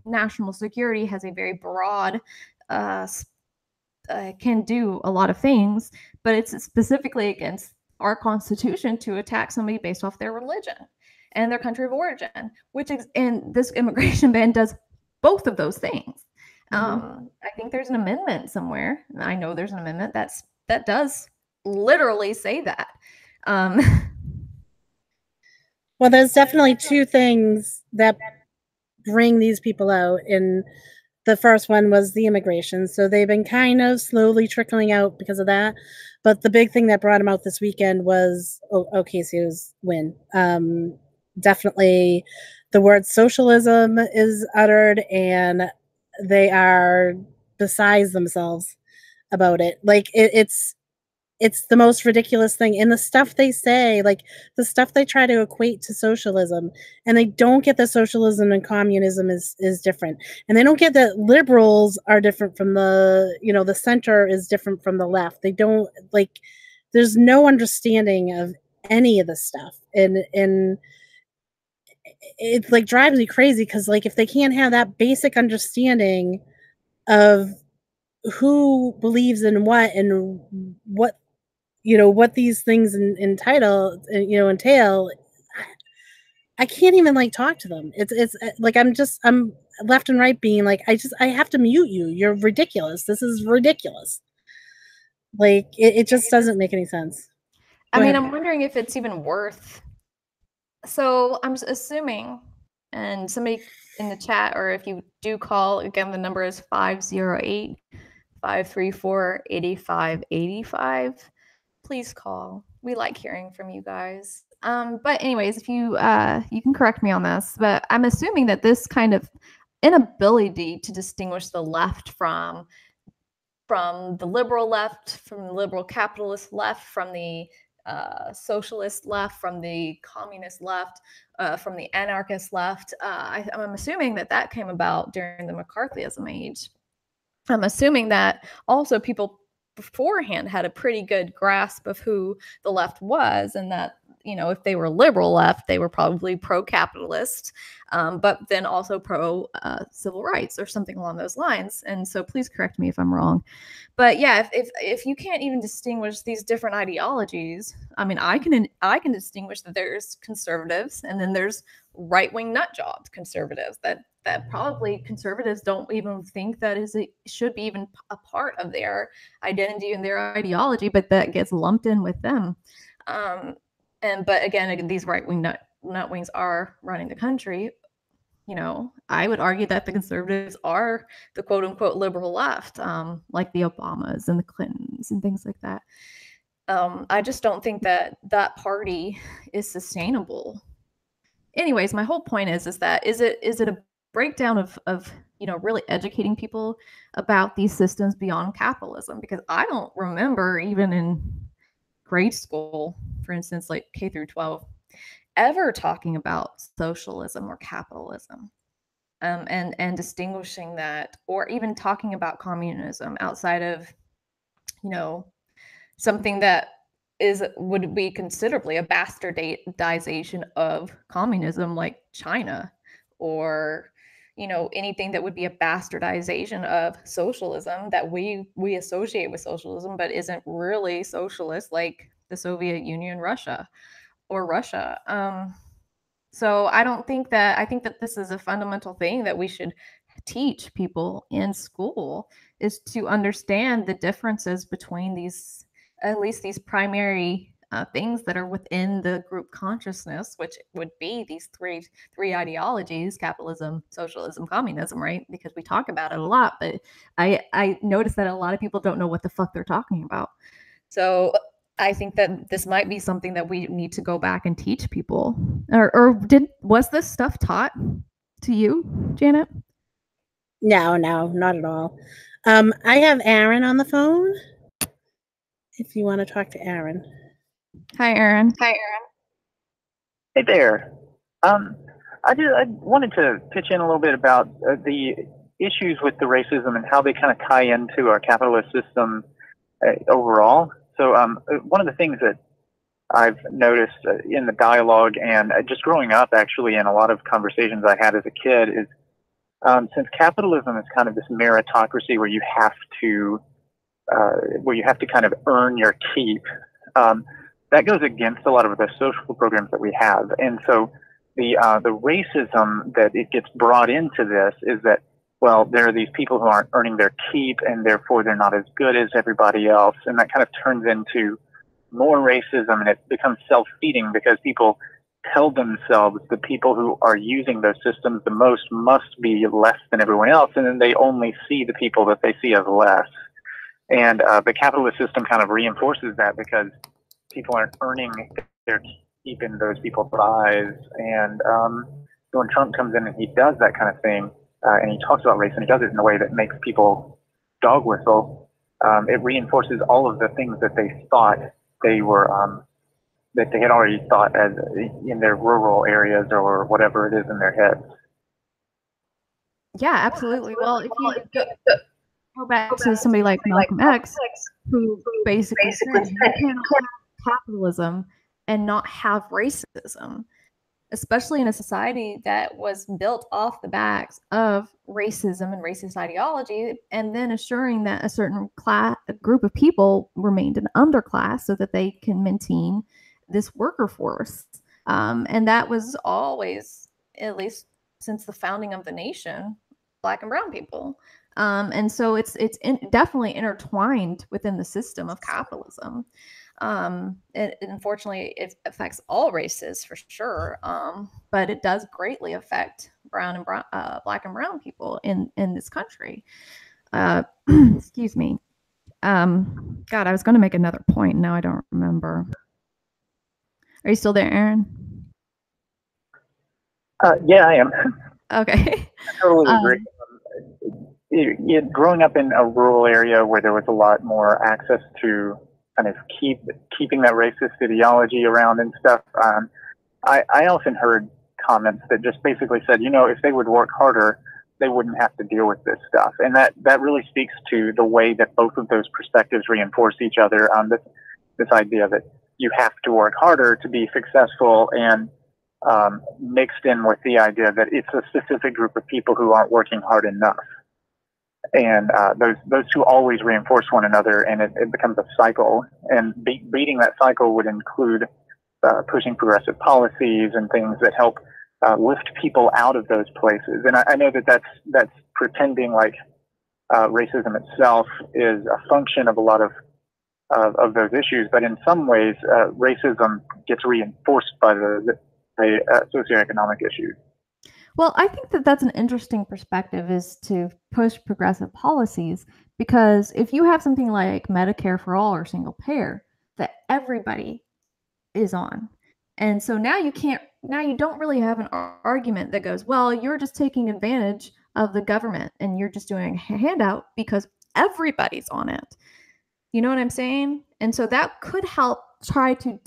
national security has a very broad, can do a lot of things, but it's specifically against our Constitution to attack somebody based off their religion and their country of origin, and this immigration ban does both of those things. I think there's an amendment somewhere. I know there's an amendment that does literally say that. Well, there's definitely two things that bring these people out, and the first one was the immigration. So they've been kind of slowly trickling out because of that. But the big thing that brought them out this weekend was Ocasio's win. Definitely the word socialism is uttered, and they are besides themselves about it. Like it's the most ridiculous thing. And the stuff they say, like the stuff they try to equate to socialism, and they don't get that socialism and communism is different. And they don't get that liberals are different from the center is different from the left. They don't, like, there's no understanding of any of this stuff. And it like drives me crazy because, like, if they can't have that basic understanding of who believes in what and what these things entail, I can't even like talk to them. It's like I'm left and right being like, I have to mute you. You're ridiculous. This is ridiculous. Like it just doesn't make any sense. I mean, I'm wondering if it's even worth. So I'm assuming, and somebody in the chat, or if you do call, again, the number is 508-534-8585. Please call. We like hearing from you guys. But anyways, if you you can correct me on this, but I'm assuming that this kind of inability to distinguish the left from the liberal left, from the liberal capitalist left, from the socialist left, from the communist left, from the anarchist left. I'm assuming that came about during the McCarthyism age. I'm assuming that also people beforehand had a pretty good grasp of who the left was, and that, if they were liberal left, they were probably pro-capitalist, but then also pro-civil rights or something along those lines. And so please correct me if I'm wrong. But yeah, if you can't even distinguish these different ideologies, I mean, I can distinguish that there's conservatives and then there's right-wing nut jobs conservatives that probably conservatives don't even think that should be even a part of their identity and their ideology, but that gets lumped in with them. But again, these right-wing nutwings are running the country. I would argue that the conservatives are the quote-unquote liberal left, like the Obamas and the Clintons and things like that. I just don't think that party is sustainable. Anyways, my whole point is that is it a breakdown of really educating people about these systems beyond capitalism? Because I don't remember, even in grade school, for instance, like K through 12, ever talking about socialism or capitalism, and distinguishing that, or even talking about communism outside of something that would be considerably a bastardization of communism, like China, or anything that would be a bastardization of socialism that we associate with socialism, but isn't really socialist, like the Soviet Union, Russia. So I think that this is a fundamental thing that we should teach people in school, is to understand the differences between these, at least these primary things that are within the group consciousness, which would be these three ideologies: capitalism, socialism, communism, right? Because we talk about it a lot, but I noticed that a lot of people don't know what the fuck they're talking about. So I think that this might be something that we need to go back and teach people. Or was this stuff taught to you, Janet? No, not at all. I have Aaron on the phone, if you want to talk to Aaron. Hi, Aaron. Hey there. I wanted to pitch in a little bit about the issues with the racism and how they kind of tie into our capitalist system overall. So one of the things that I've noticed in the dialogue and just growing up, actually, in a lot of conversations I had as a kid, is since capitalism is kind of this meritocracy where you have to kind of earn your keep, that goes against a lot of the social programs that we have. And so the racism that it gets brought into this is that well, there are these people who aren't earning their keep, and therefore they're not as good as everybody else. And that kind of turns into more racism, and it becomes self-feeding because people tell themselves the people who are using those systems the most must be less than everyone else, and then they only see the people that they see as less. And the capitalist system kind of reinforces that because people aren't earning their keep in those people's eyes. And so when Trump comes in and he does that kind of thing, and he talks about race, and he does it in a way that makes people dog whistle, it reinforces all of the things that they thought they were, that they had already thought as in their rural areas or whatever it is in their heads. Yeah, absolutely. Well, if you go back to somebody like Malcolm X, who basically said you can't have capitalism and not have racism, especially in a society that was built off the backs of racism and racist ideology, and then assuring that a certain group of people remained an underclass so that they can maintain this worker force. And that was always, at least since the founding of the nation, Black and brown people. And so it's definitely intertwined within the system of capitalism. Unfortunately, it affects all races for sure, but it does greatly affect Black and brown people in this country. Excuse me. God, I was going to make another point. Now I don't remember. Are you still there, Aaron? Yeah, I am. Okay. I totally agree. Growing up in a rural area where there was a lot more access to kind of keeping that racist ideology around and stuff, I often heard comments that just basically said, if they would work harder, they wouldn't have to deal with this stuff. And that really speaks to the way that both of those perspectives reinforce each other on this idea that you have to work harder to be successful, and mixed in with the idea that it's a specific group of people who aren't working hard enough. And those two always reinforce one another, and it becomes a cycle. And beating that cycle would include pushing progressive policies and things that help lift people out of those places. And I know that's pretending like racism itself is a function of a lot of those issues, but in some ways, racism gets reinforced by the socioeconomic issues. Well, I think that that's an interesting perspective, is to push progressive policies, because if you have something like Medicare for all or single payer that everybody is on, and so now you don't really have an argument that goes, well, you're just taking advantage of the government and you're just doing a handout because everybody's on it. You know what I'm saying? And so that could help try to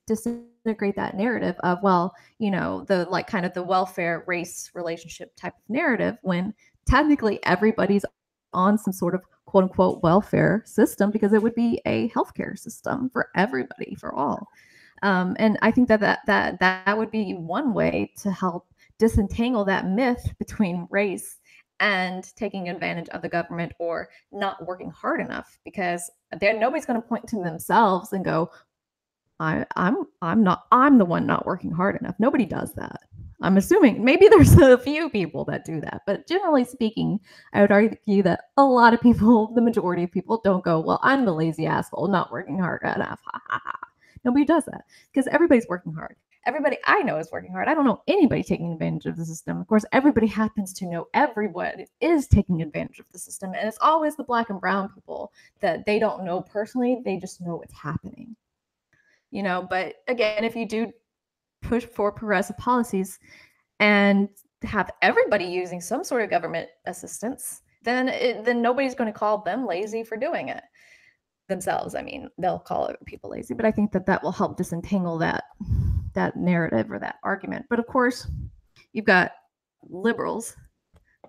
disintegrate that narrative of, well, the like kind of the welfare race relationship type of narrative, when technically everybody's on some sort of quote unquote welfare system, because it would be a healthcare system for everybody, for all. And I think that would be one way to help disentangle that myth between race and taking advantage of the government or not working hard enough, because nobody's going to point to themselves and go, I'm the one not working hard enough. Nobody does that. I'm assuming maybe there's a few people that do that, but generally speaking, I would argue that a lot of people, the majority of people, don't go, well, I'm the lazy asshole not working hard enough. Ha ha ha. Nobody does that, because everybody's working hard. Everybody I know is working hard. I don't know anybody taking advantage of the system. Of course, everybody happens to know everyone is taking advantage of the system. And it's always the Black and brown people that they don't know personally. They just know it's happening. But again, if you do push for progressive policies and have everybody using some sort of government assistance, then nobody's going to call them lazy for doing it themselves. I mean, they'll call people lazy, but I think that will help disentangle that narrative or that argument. But of course, you've got liberals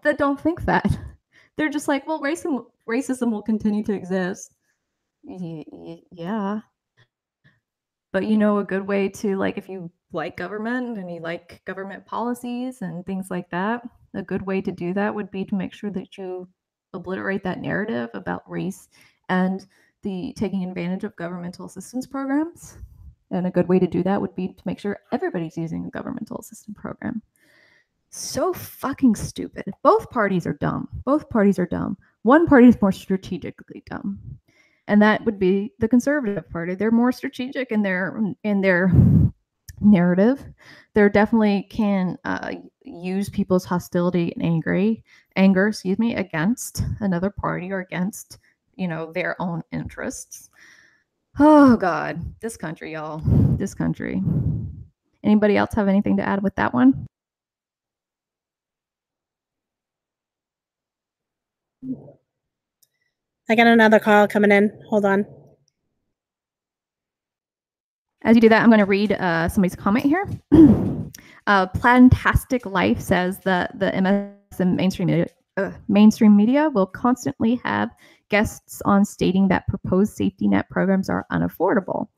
that don't think that. They're just like, well, racism will continue to exist. Yeah. But a good way to, like, if you like government and you like government policies and things like that, a good way to do that would be to make sure that you obliterate that narrative about race and the taking advantage of governmental assistance programs. And a good way to do that would be to make sure everybody's using a governmental assistance program. So fucking stupid. Both parties are dumb. Both parties are dumb. One party is more strategically dumb, and that would be the Conservative Party. They're more strategic in their narrative. They definitely can use people's hostility and anger, against another party or against, their own interests. Oh God, this country, y'all, this country. Anybody else have anything to add with that one? I got another call coming in. Hold on. As you do that, I'm going to read somebody's comment here. Plantastic Life says that the MSM mainstream media will constantly have guests on stating that proposed safety net programs are unaffordable.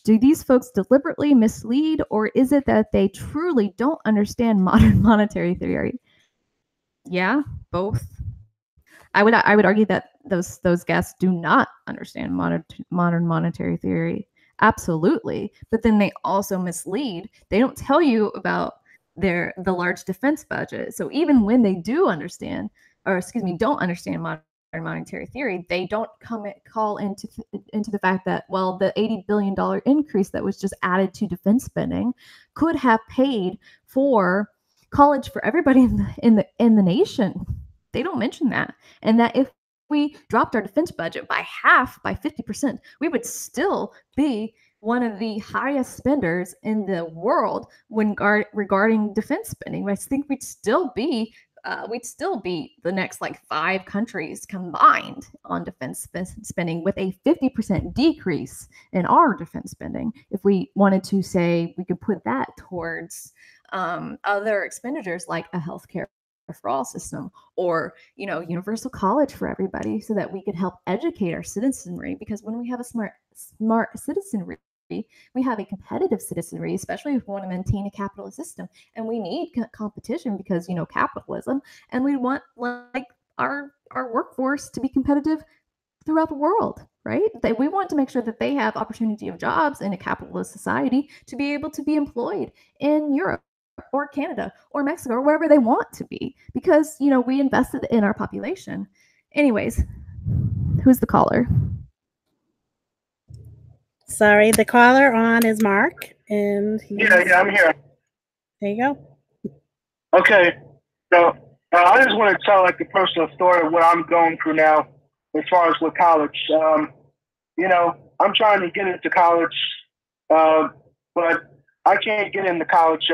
Do these folks deliberately mislead, or is it that they truly don't understand modern monetary theory? Yeah, both. I would argue that those guests do not understand modern monetary theory. Absolutely. But then they also mislead. They don't tell you about the large defense budget. So even when they don't understand modern monetary theory, they don't call into the fact that, well, the $80 billion increase that was just added to defense spending could have paid for college for everybody in the nation. They don't mention that. And that if we dropped our defense budget by half, by 50%, we would still be one of the highest spenders in the world regarding defense spending. I think we'd still be the next 5 countries combined on defense spending, with a 50% decrease in our defense spending. If we wanted to say we could put that towards other expenditures like a healthcare for all system, or universal college for everybody, so that we could help educate our citizenry. Because when we have a smart citizenry, we have a competitive citizenry, especially if we want to maintain a capitalist system. And we need competition because capitalism, and we want our workforce to be competitive throughout the world, right? We want to make sure that they have opportunity of jobs in a capitalist society to be able to be employed in Europe or Canada or Mexico or wherever they want to be, because we invested in our population. Anyways, who's the caller? Sorry, the caller on is Mark, and yeah, I'm here. There you go. Okay, so I just want to tell the personal story of what I'm going through now, as far as with college. I'm trying to get into college, but I can't get into college.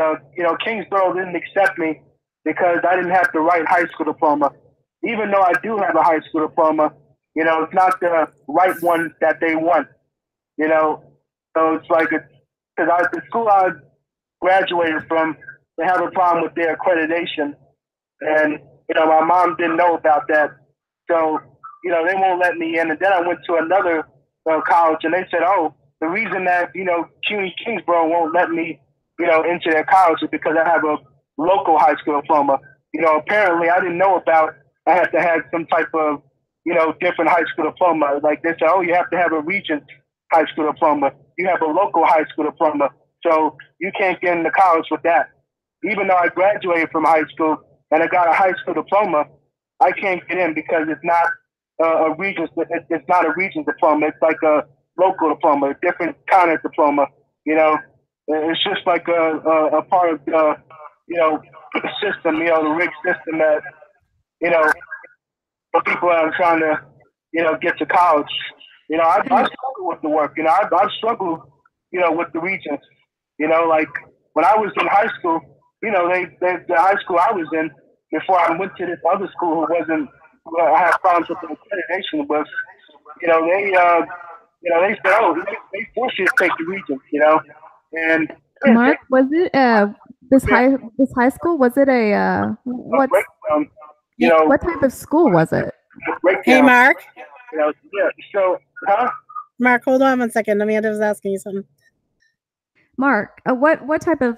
Kingsborough didn't accept me because I didn't have the right high school diploma. Even though I do have a high school diploma, it's not the right one that they want. So it's because the school I graduated from, they have a problem with their accreditation, and my mom didn't know about that. So they won't let me in. And then I went to another college, and they said, oh, the reason that, CUNY Kingsborough won't let me, into their college is because I have a local high school diploma. Apparently I didn't know about, I had to have some type of, different high school diploma. Like they said, oh, you have to have a Regents high school diploma. You have a local high school diploma. So you can't get into college with that. Even though I graduated from high school and I got a high school diploma, I can't get in because it's not a Regents. It's not a Regents diploma. It's like a local diploma, a different kind of diploma. It's just like a part of the system, the rigged system that for people that are trying to get to college. I struggle with the work. I struggle with the Regents. Like when I was in high school, the high school I was in before I went to this other school I had problems with the accreditation was, they said, oh, they force you to take the Regents, and Mark, was it this high school? Was it a what type of school was it? Hey, Mark. Yeah. So, Mark, hold on 1 second. I was asking you something. Mark, what type of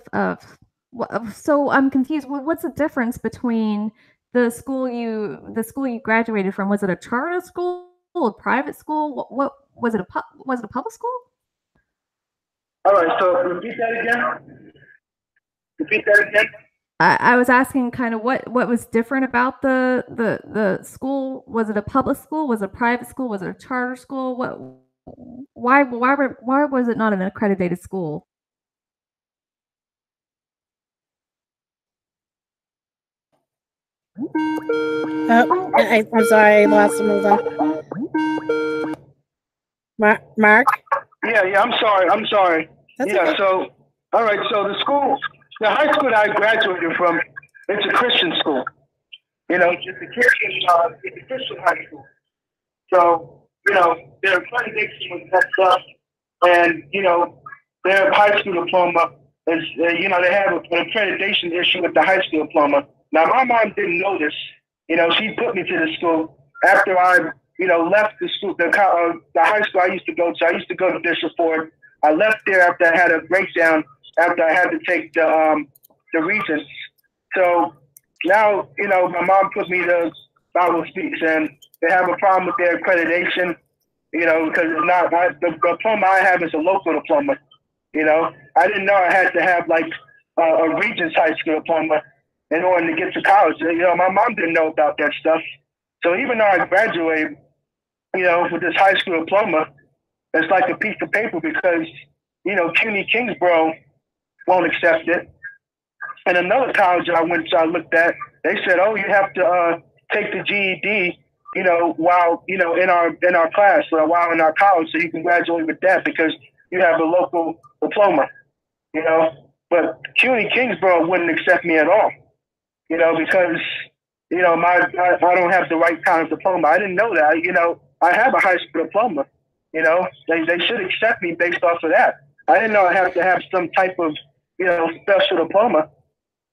so I'm confused. What's the difference between the school you graduated from? Was it a charter school, a private school? What was it? Was it a public school? All right. So repeat that again. I was asking kind of what was different about the school. Was it a public school? Was it a private school? Was it a charter school? Why was it not an accredited school? Oh, I'm sorry, I lost him. Hold on. Mark? Yeah, I'm sorry. That's yeah, okay. so, all right, so the high school that I graduated from, it's a Christian school. It's a Christian high school. So, their accreditation was messed up, and, their high school diploma is, they have an accreditation issue with the high school diploma. Now, my mom didn't know this. She put me to the school after I, left the school, the high school I used to go to. I used to go to Bishop Ford. I left there after I had a breakdown, after I had to take the Regents. So now, my mom put me to Bible Speaks, and they have a problem with their accreditation, because it's not, the diploma I have is a local diploma. I didn't know I had to have like a Regents high school diploma in order to get to college. My mom didn't know about that stuff. So even though I graduated, with this high school diploma, it's like a piece of paper because, CUNY Kingsborough won't accept it. And another college I looked at, they said, oh, you have to take the GED, while, in our class or while in our college, so you can graduate with that because you have a local diploma, But CUNY Kingsborough wouldn't accept me at all, because, I don't have the right kind of diploma. I didn't know that, I have a high school diploma, they should accept me based off of that. I didn't know I have to have some type of, special diploma.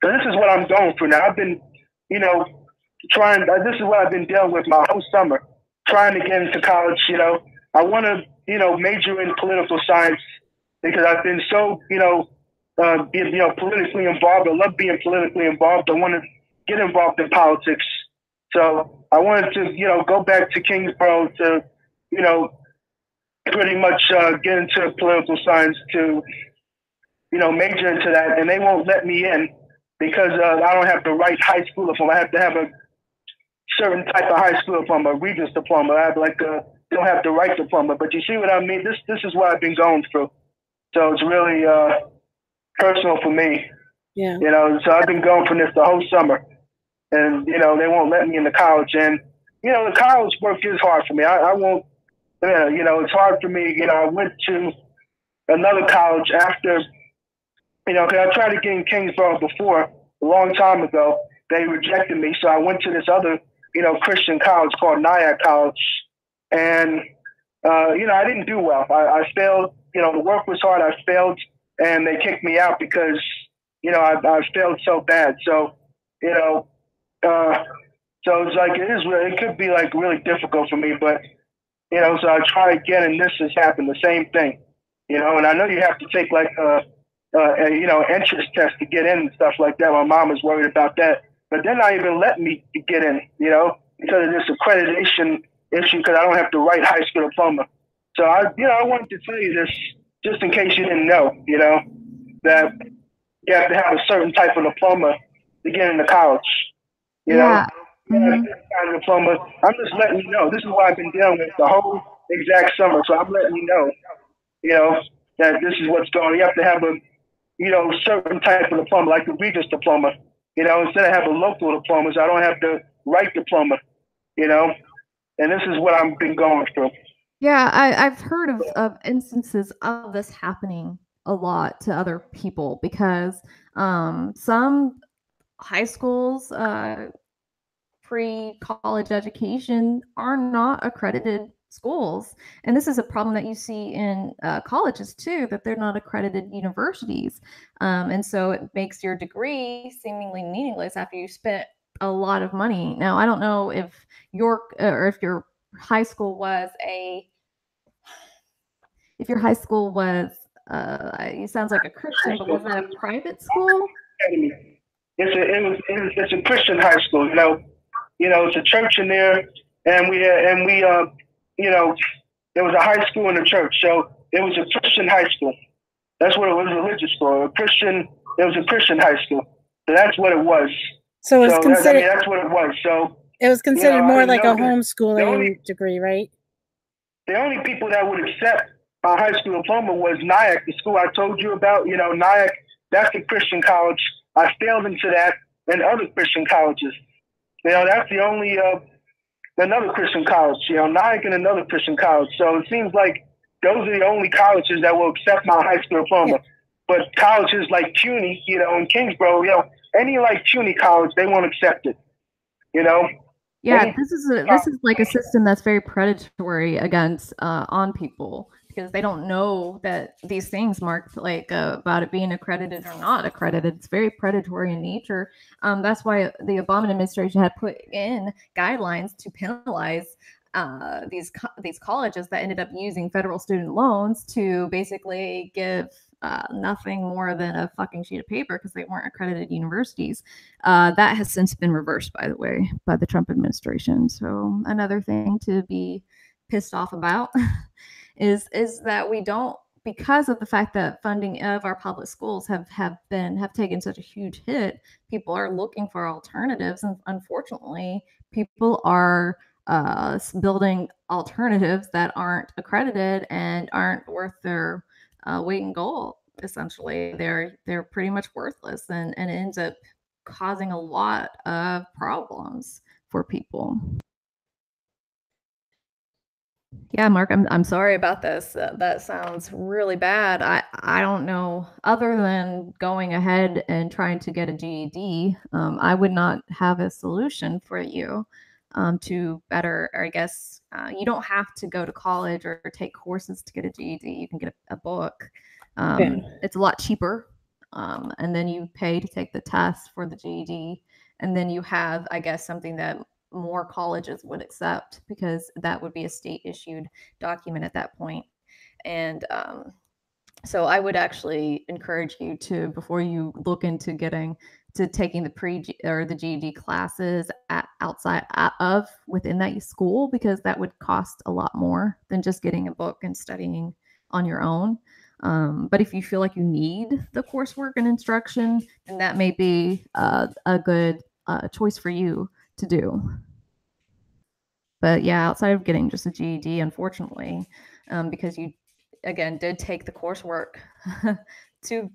So this is what I'm going through now. I've been, this is what I've been dealing with my whole summer, trying to get into college. I want to, major in political science because I've been so, politically involved. I love being politically involved. I want to get involved in politics. So I wanted to, go back to Kingsborough to, pretty much get into political science to, major into that. And they won't let me in because I don't have the right high school diploma. I have to have a certain type of high school diploma, a Regents diploma. I have don't have the right diploma. But you see what I mean? This is what I've been going through. So it's really personal for me. Yeah. So I've been going through this the whole summer. And, they won't let me into college. And, the college work is hard for me. I won't, it's hard for me. I went to another college after, because I tried to get in Kingsborough before, a long time ago. They rejected me. So I went to this other, Christian college called Nyack College. And, I didn't do well. I failed. The work was hard. I failed. And they kicked me out because, I failed so bad. So, so it's like it could be like really difficult for me, but so I try again, and this has happened, the same thing, and I know you have to take like entrance test to get in and stuff like that. My mom was worried about that, but they're not even letting me get in, because of this accreditation issue, because I don't have the right high school diploma. So I wanted to tell you this just in case you didn't know, that you have to have a certain type of diploma to get into college. Yeah. Diploma. I'm just letting you know. This is what I've been dealing with the whole exact summer. So I'm letting you know, that this is what's going on. You have to have a, certain type of diploma, like the Regents diploma. Instead of having local diplomas, I don't have the right diploma. And this is what I've been going through. Yeah, I've heard of instances of this happening a lot to other people because some high schools, pre-college education are not accredited schools. And this is a problem that you see in colleges too, that they're not accredited universities. And so it makes your degree seemingly meaningless after you spent a lot of money. Now, I don't know if your high school was it sounds like a Christian, but was it a private school? It's a Christian high school, it's a church in there, and we there was a high school and a church, so it was a Christian high school. That's what it was, a religious school. It was a Christian high school. So that's what it was. So it's considered. That's what it was. So it was considered more like a know homeschooling degree, right? The only people that would accept my high school diploma was Nyack, the school I told you about. Nyack, that's a Christian college. I failed into that and other Christian colleges. That's the only another Christian college. Nyack and another Christian college. So it seems like those are the only colleges that will accept my high school diploma. Yeah. But colleges like CUNY, and Kingsborough, any like CUNY college, they won't accept it. Yeah, this is like a system that's very predatory against on people, because they don't know that these things marked like about it being accredited or not accredited. It's very predatory in nature. That's why the Obama administration had put in guidelines to penalize these colleges that ended up using federal student loans to basically give nothing more than a fucking sheet of paper because they weren't accredited universities. That has since been reversed, by the way, by the Trump administration. So another thing to be pissed off about is that we don't, because of the fact that funding of our public schools have taken such a huge hit, people are looking for alternatives, and unfortunately, people are building alternatives that aren't accredited and aren't worth their weight in gold. Essentially, they're pretty much worthless, and it ends up causing a lot of problems for people. Yeah, Mark, I'm sorry about this. That sounds really bad. I don't know, other than going ahead and trying to get a GED, I would not have a solution for you to better, or I guess you don't have to go to college or take courses to get a GED. You can get a book. It's a lot cheaper. And then you pay to take the test for the GED. And then you have, I guess, something that more colleges would accept, because that would be a state issued document at that point. And so I would actually encourage you to, before you look into taking the GED classes within that school, because that would cost a lot more than just getting a book and studying on your own. But if you feel like you need the coursework and instruction, then that may be a good choice for you to do. But yeah, outside of getting just a GED, unfortunately, because you, again, did take the coursework to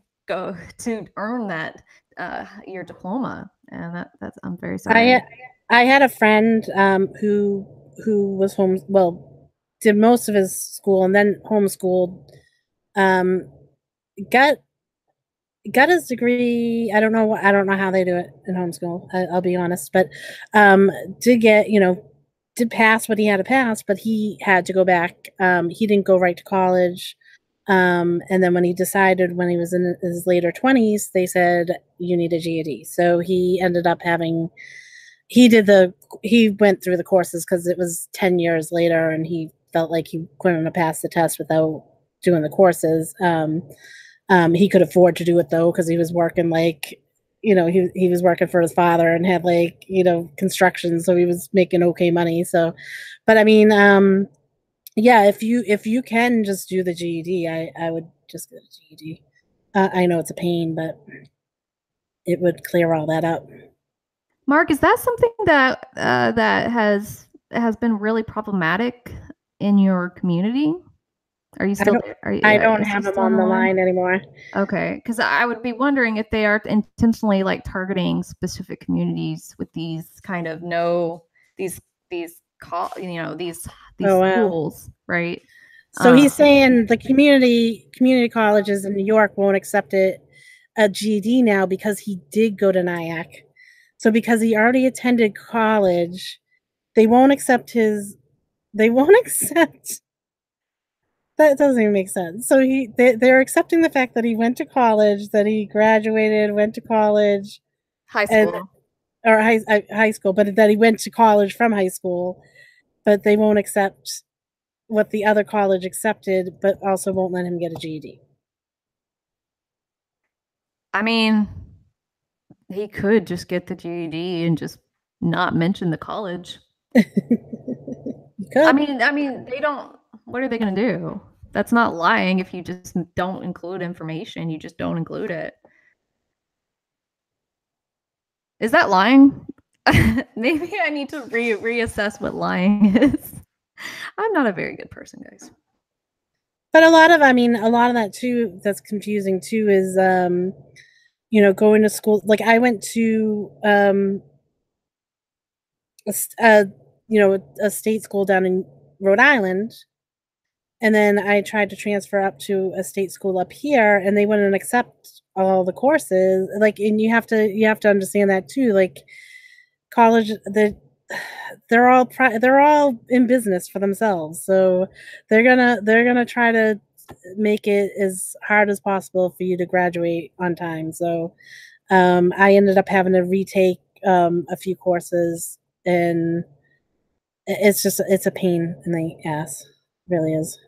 earn that your diploma, and that's I'm very sorry. I had a friend who was did most of his school and then homeschooled. Got his degree. I don't know how they do it in homeschool. I'll be honest, but did pass what he had to pass, but he had to go back. He didn't go right to college. And then when he decided, when he was in his later 20s, they said, you need a GED. So he ended up he went through the courses because it was 10 years later, and he felt like he couldn't have passed the test without doing the courses. He could afford to do it though, because he was working he was working for his father and had construction, so he was making okay money. So, but I mean, yeah, if you can just do the GED, I would just get a GED. I know it's a pain, but it would clear all that up. Mark, is that something that that has been really problematic in your community? Are you still there? I don't have them on the line anymore. Okay, because I would be wondering if they are intentionally targeting specific communities with these kind of these schools, right? So he's saying the community colleges in New York won't accept a GED now because he did go to Nyack. So because he already attended college, they won't accept that doesn't even make sense. So they're accepting the fact that he went to college, that he graduated, went to college, high school, or high school, but that he went to college from high school, but they won't accept what the other college accepted, but also won't let him get a GED. I mean, he could just get the GED and just not mention the college. I mean, they don't. What are they going to do? That's not lying. If you just don't include information, you just don't include it. Is that lying? Maybe I need to reassess what lying is. I'm not a very good person, guys. But a lot of that too, that's confusing too, is, going to school. Like I went to, a state school down in Rhode Island. And then I tried to transfer up to a state school up here, and they wouldn't accept all the courses. Like, and you have to understand that too. Like, college, they're all in business for themselves, so they're gonna try to make it as hard as possible for you to graduate on time. So, I ended up having to retake a few courses, and it's a pain in the ass. It really is.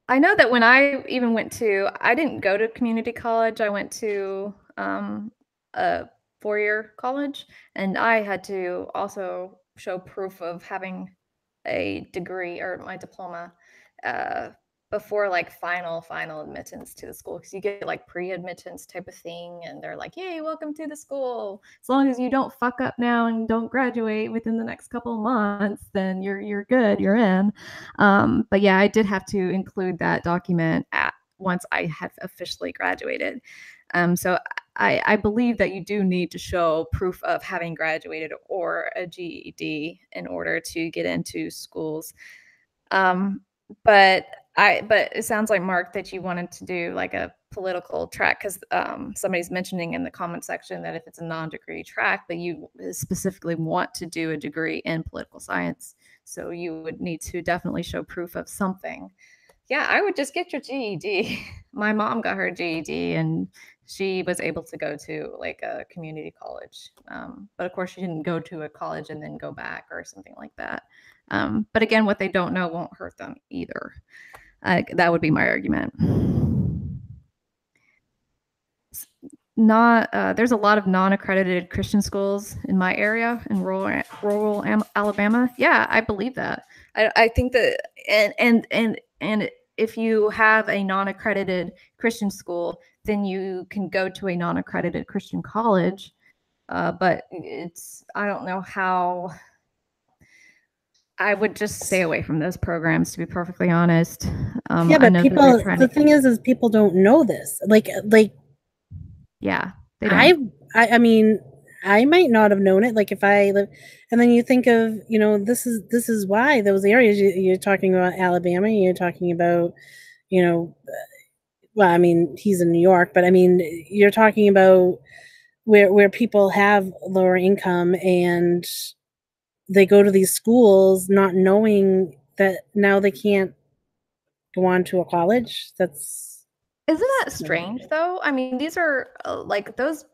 I know that when I even I didn't go to community college. I went to a 4-year college, and I had to also show proof of having a degree or my diploma before like final admittance to the school, because you get like pre-admittance type of thing, and they're like, yay, welcome to the school. As long as you don't fuck up now and don't graduate within the next couple of months, then you're good, you're in. But yeah, I did have to include that document once I had officially graduated. So I believe that you do need to show proof of having graduated or a GED in order to get into schools. But it sounds like, Mark, that you wanted to do like a political track, because somebody's mentioning in the comment section that if it's a non-degree track, but you specifically want to do a degree in political science, so you would need to definitely show proof of something. Yeah, I would just get your GED. My mom got her GED, and she was able to go to like a community college. But of course, she didn't go to a college and then go back or something like that. But again, what they don't know won't hurt them either. That would be my argument. There's a lot of non-accredited Christian schools in my area in rural Alabama. Yeah, I believe that. I think that, and if you have a non-accredited Christian school, then you can go to a non-accredited Christian college. But I don't know how. I would just stay away from those programs, to be perfectly honest. Yeah, but the thing is people don't know this. Like, yeah, they don't. I mean, I might not have known it. Like if I live, and then you think of, this is why those areas you're talking about, Alabama, you're talking about, well, I mean, he's in New York, but I mean, you're talking about where people have lower income and they go to these schools not knowing that now they can't go on to a college. Isn't that strange though? I mean, these are like those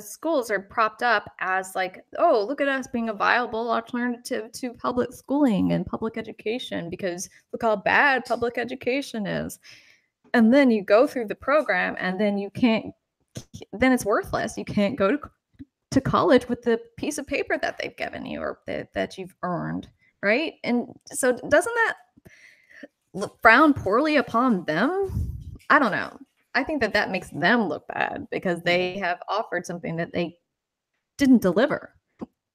schools are propped up as like, oh, look at us being a viable alternative to public schooling and public education, because look how bad public education is. And then you go through the program and then then it's worthless. You can't go to college with the piece of paper that they've given you or that you've earned, right? And so doesn't that frown poorly upon them? I don't know. I think that makes them look bad because they have offered something that they didn't deliver.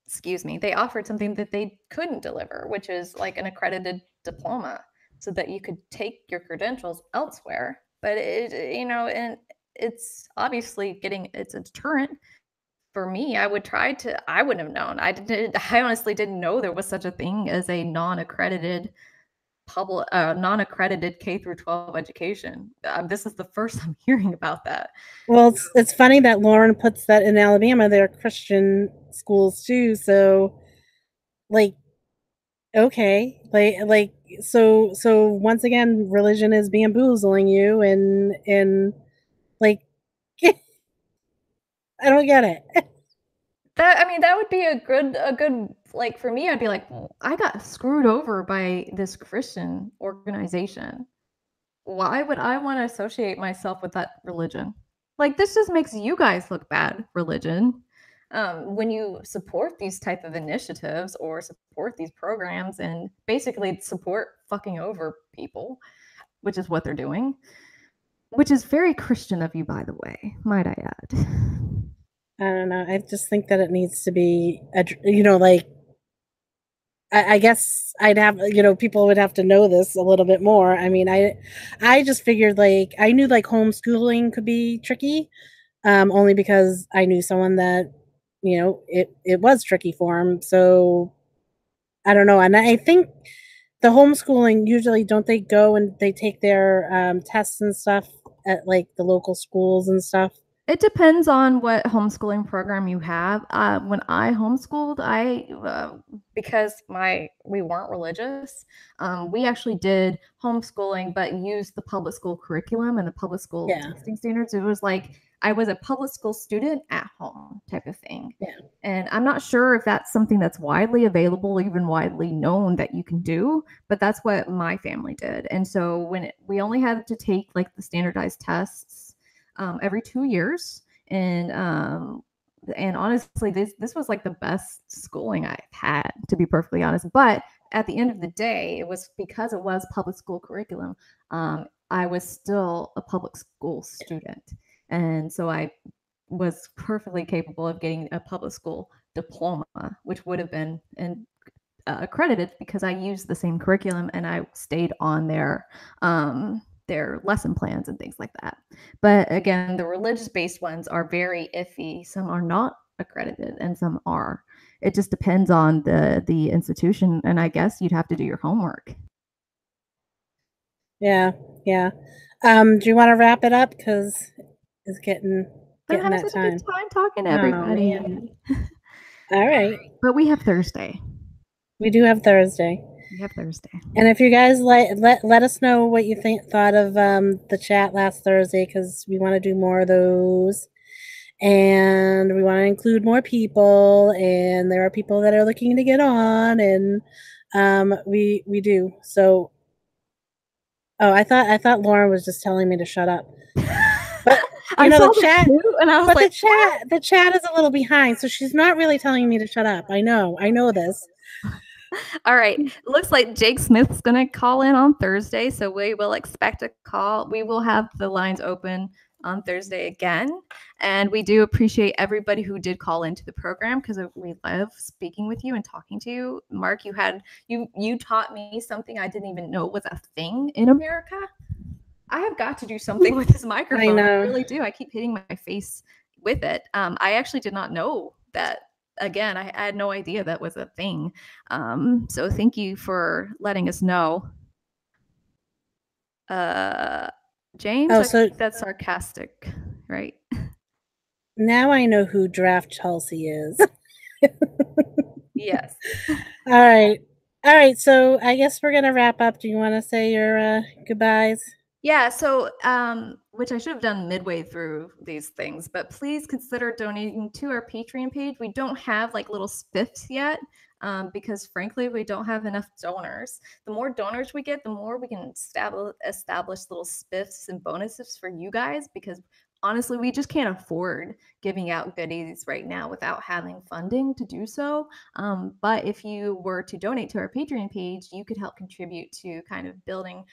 Excuse me. They offered something that they couldn't deliver, which is like an accredited diploma so that you could take your credentials elsewhere. But and it's obviously it's a deterrent. For me, I wouldn't have known. I honestly didn't know there was such a thing as a non-accredited K through 12 education. This is the first I'm hearing about that. Well, it's funny that Lauren puts that in Alabama. They're Christian schools too. So, like, okay, like so once again, religion is bamboozling you, and like, I don't get it. That would be a good, like, for me, I'd be like, I got screwed over by this Christian organization. Why would I want to associate myself with that religion? Like, this just makes you guys look bad, religion. When you support these type of initiatives or support these programs and basically support fucking over people, which is what they're doing. which is very Christian of you, by the way, might I add. I don't know. I just think that it needs to be, you know, like, I guess I'd have, you know, people would have to know this a little bit more. I mean, I just figured, like, I knew like homeschooling could be tricky, only because I knew someone that, you know, it was tricky for him. So I don't know. And I think the homeschooling, usually don't they go and they take their tests and stuff at like the local schools and stuff? It depends on what homeschooling program you have. When I homeschooled, because we weren't religious, we actually did homeschooling, but used the public school curriculum and the public school testing standards. It was like I was a public school student at home type of thing. Yeah. And I'm not sure if that's something that's widely available, even widely known that you can do, but that's what my family did. And so we only had to take like the standardized tests every 2 years, and honestly, this was like the best schooling I've had, to be perfectly honest. But at the end of the day, it was because it was public school curriculum. I was still a public school student, and so I was perfectly capable of getting a public school diploma, which would have been accredited because I used the same curriculum and I stayed on their lesson plans and things like that. But again, the religious-based ones are very iffy. Some are not accredited and some are. It just depends on the institution, and I guess you'd have to do your homework. Yeah. Do you want to wrap it up? Because it's getting I'm having that such a time. good time talking to everybody. All right. But we have Thursday. We do have Thursday. We have Thursday. And if you guys let us know what you thought of the chat last Thursday, because we want to do more of those, and we want to include more people, and there are people that are looking to get on, and we do. So, oh, I thought Lauren was just telling me to shut up. But you know the chat, and I was but like, the chat is a little behind, so she's not really telling me to shut up. I know this. All right. It looks like Jake Smith's going to call in on Thursday, so we will expect a call. We will have the lines open on Thursday again, and we do appreciate everybody who did call into the program because we love speaking with you and talking to you. Mark, you taught me something I didn't even know was a thing in America. I have got to do something with this microphone. I really do. I keep hitting my face with it. I actually did not know that. Again, I had no idea that was a thing. So thank you for letting us know. James, I think that's sarcastic, right? Now I know who Draft Chelsea is. Yes. All right. So I guess we're gonna wrap up. Do you want to say your goodbyes? Yeah, so which I should have done midway through these things, but please consider donating to our Patreon page. We don't have like little spiffs yet because frankly, we don't have enough donors. The more donors we get, the more we can establish little spiffs and bonuses for you guys, because honestly, we just can't afford giving out goodies right now without having funding to do so. But if you were to donate to our Patreon page, you could help contribute to kind of building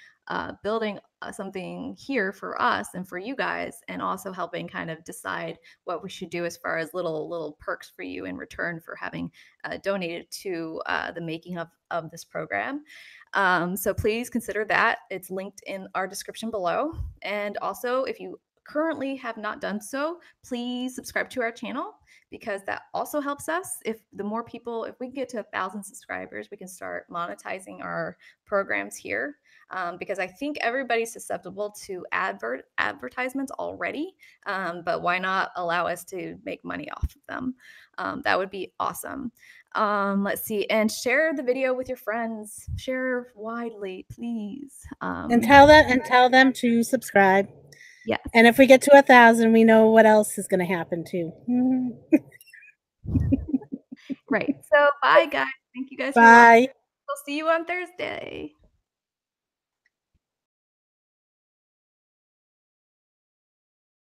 something here for us and for you guys, and also helping kind of decide what we should do as far as little perks for you in return for having donated to the making of this program. So please consider that. It's linked in our description below. And also, if you currently have not done so, please subscribe to our channel, because that also helps us. If we can get to 1,000 subscribers, we can start monetizing our programs here, because I think everybody's susceptible to advertisements already, but why not allow us to make money off of them? That would be awesome. Let's see, and share the video with your friends. Share widely, please. And tell them to subscribe. Yeah. And if we get to 1,000, we know what else is going to happen too. Right. So bye, guys. Thank you guys. Bye. We'll see you on Thursday.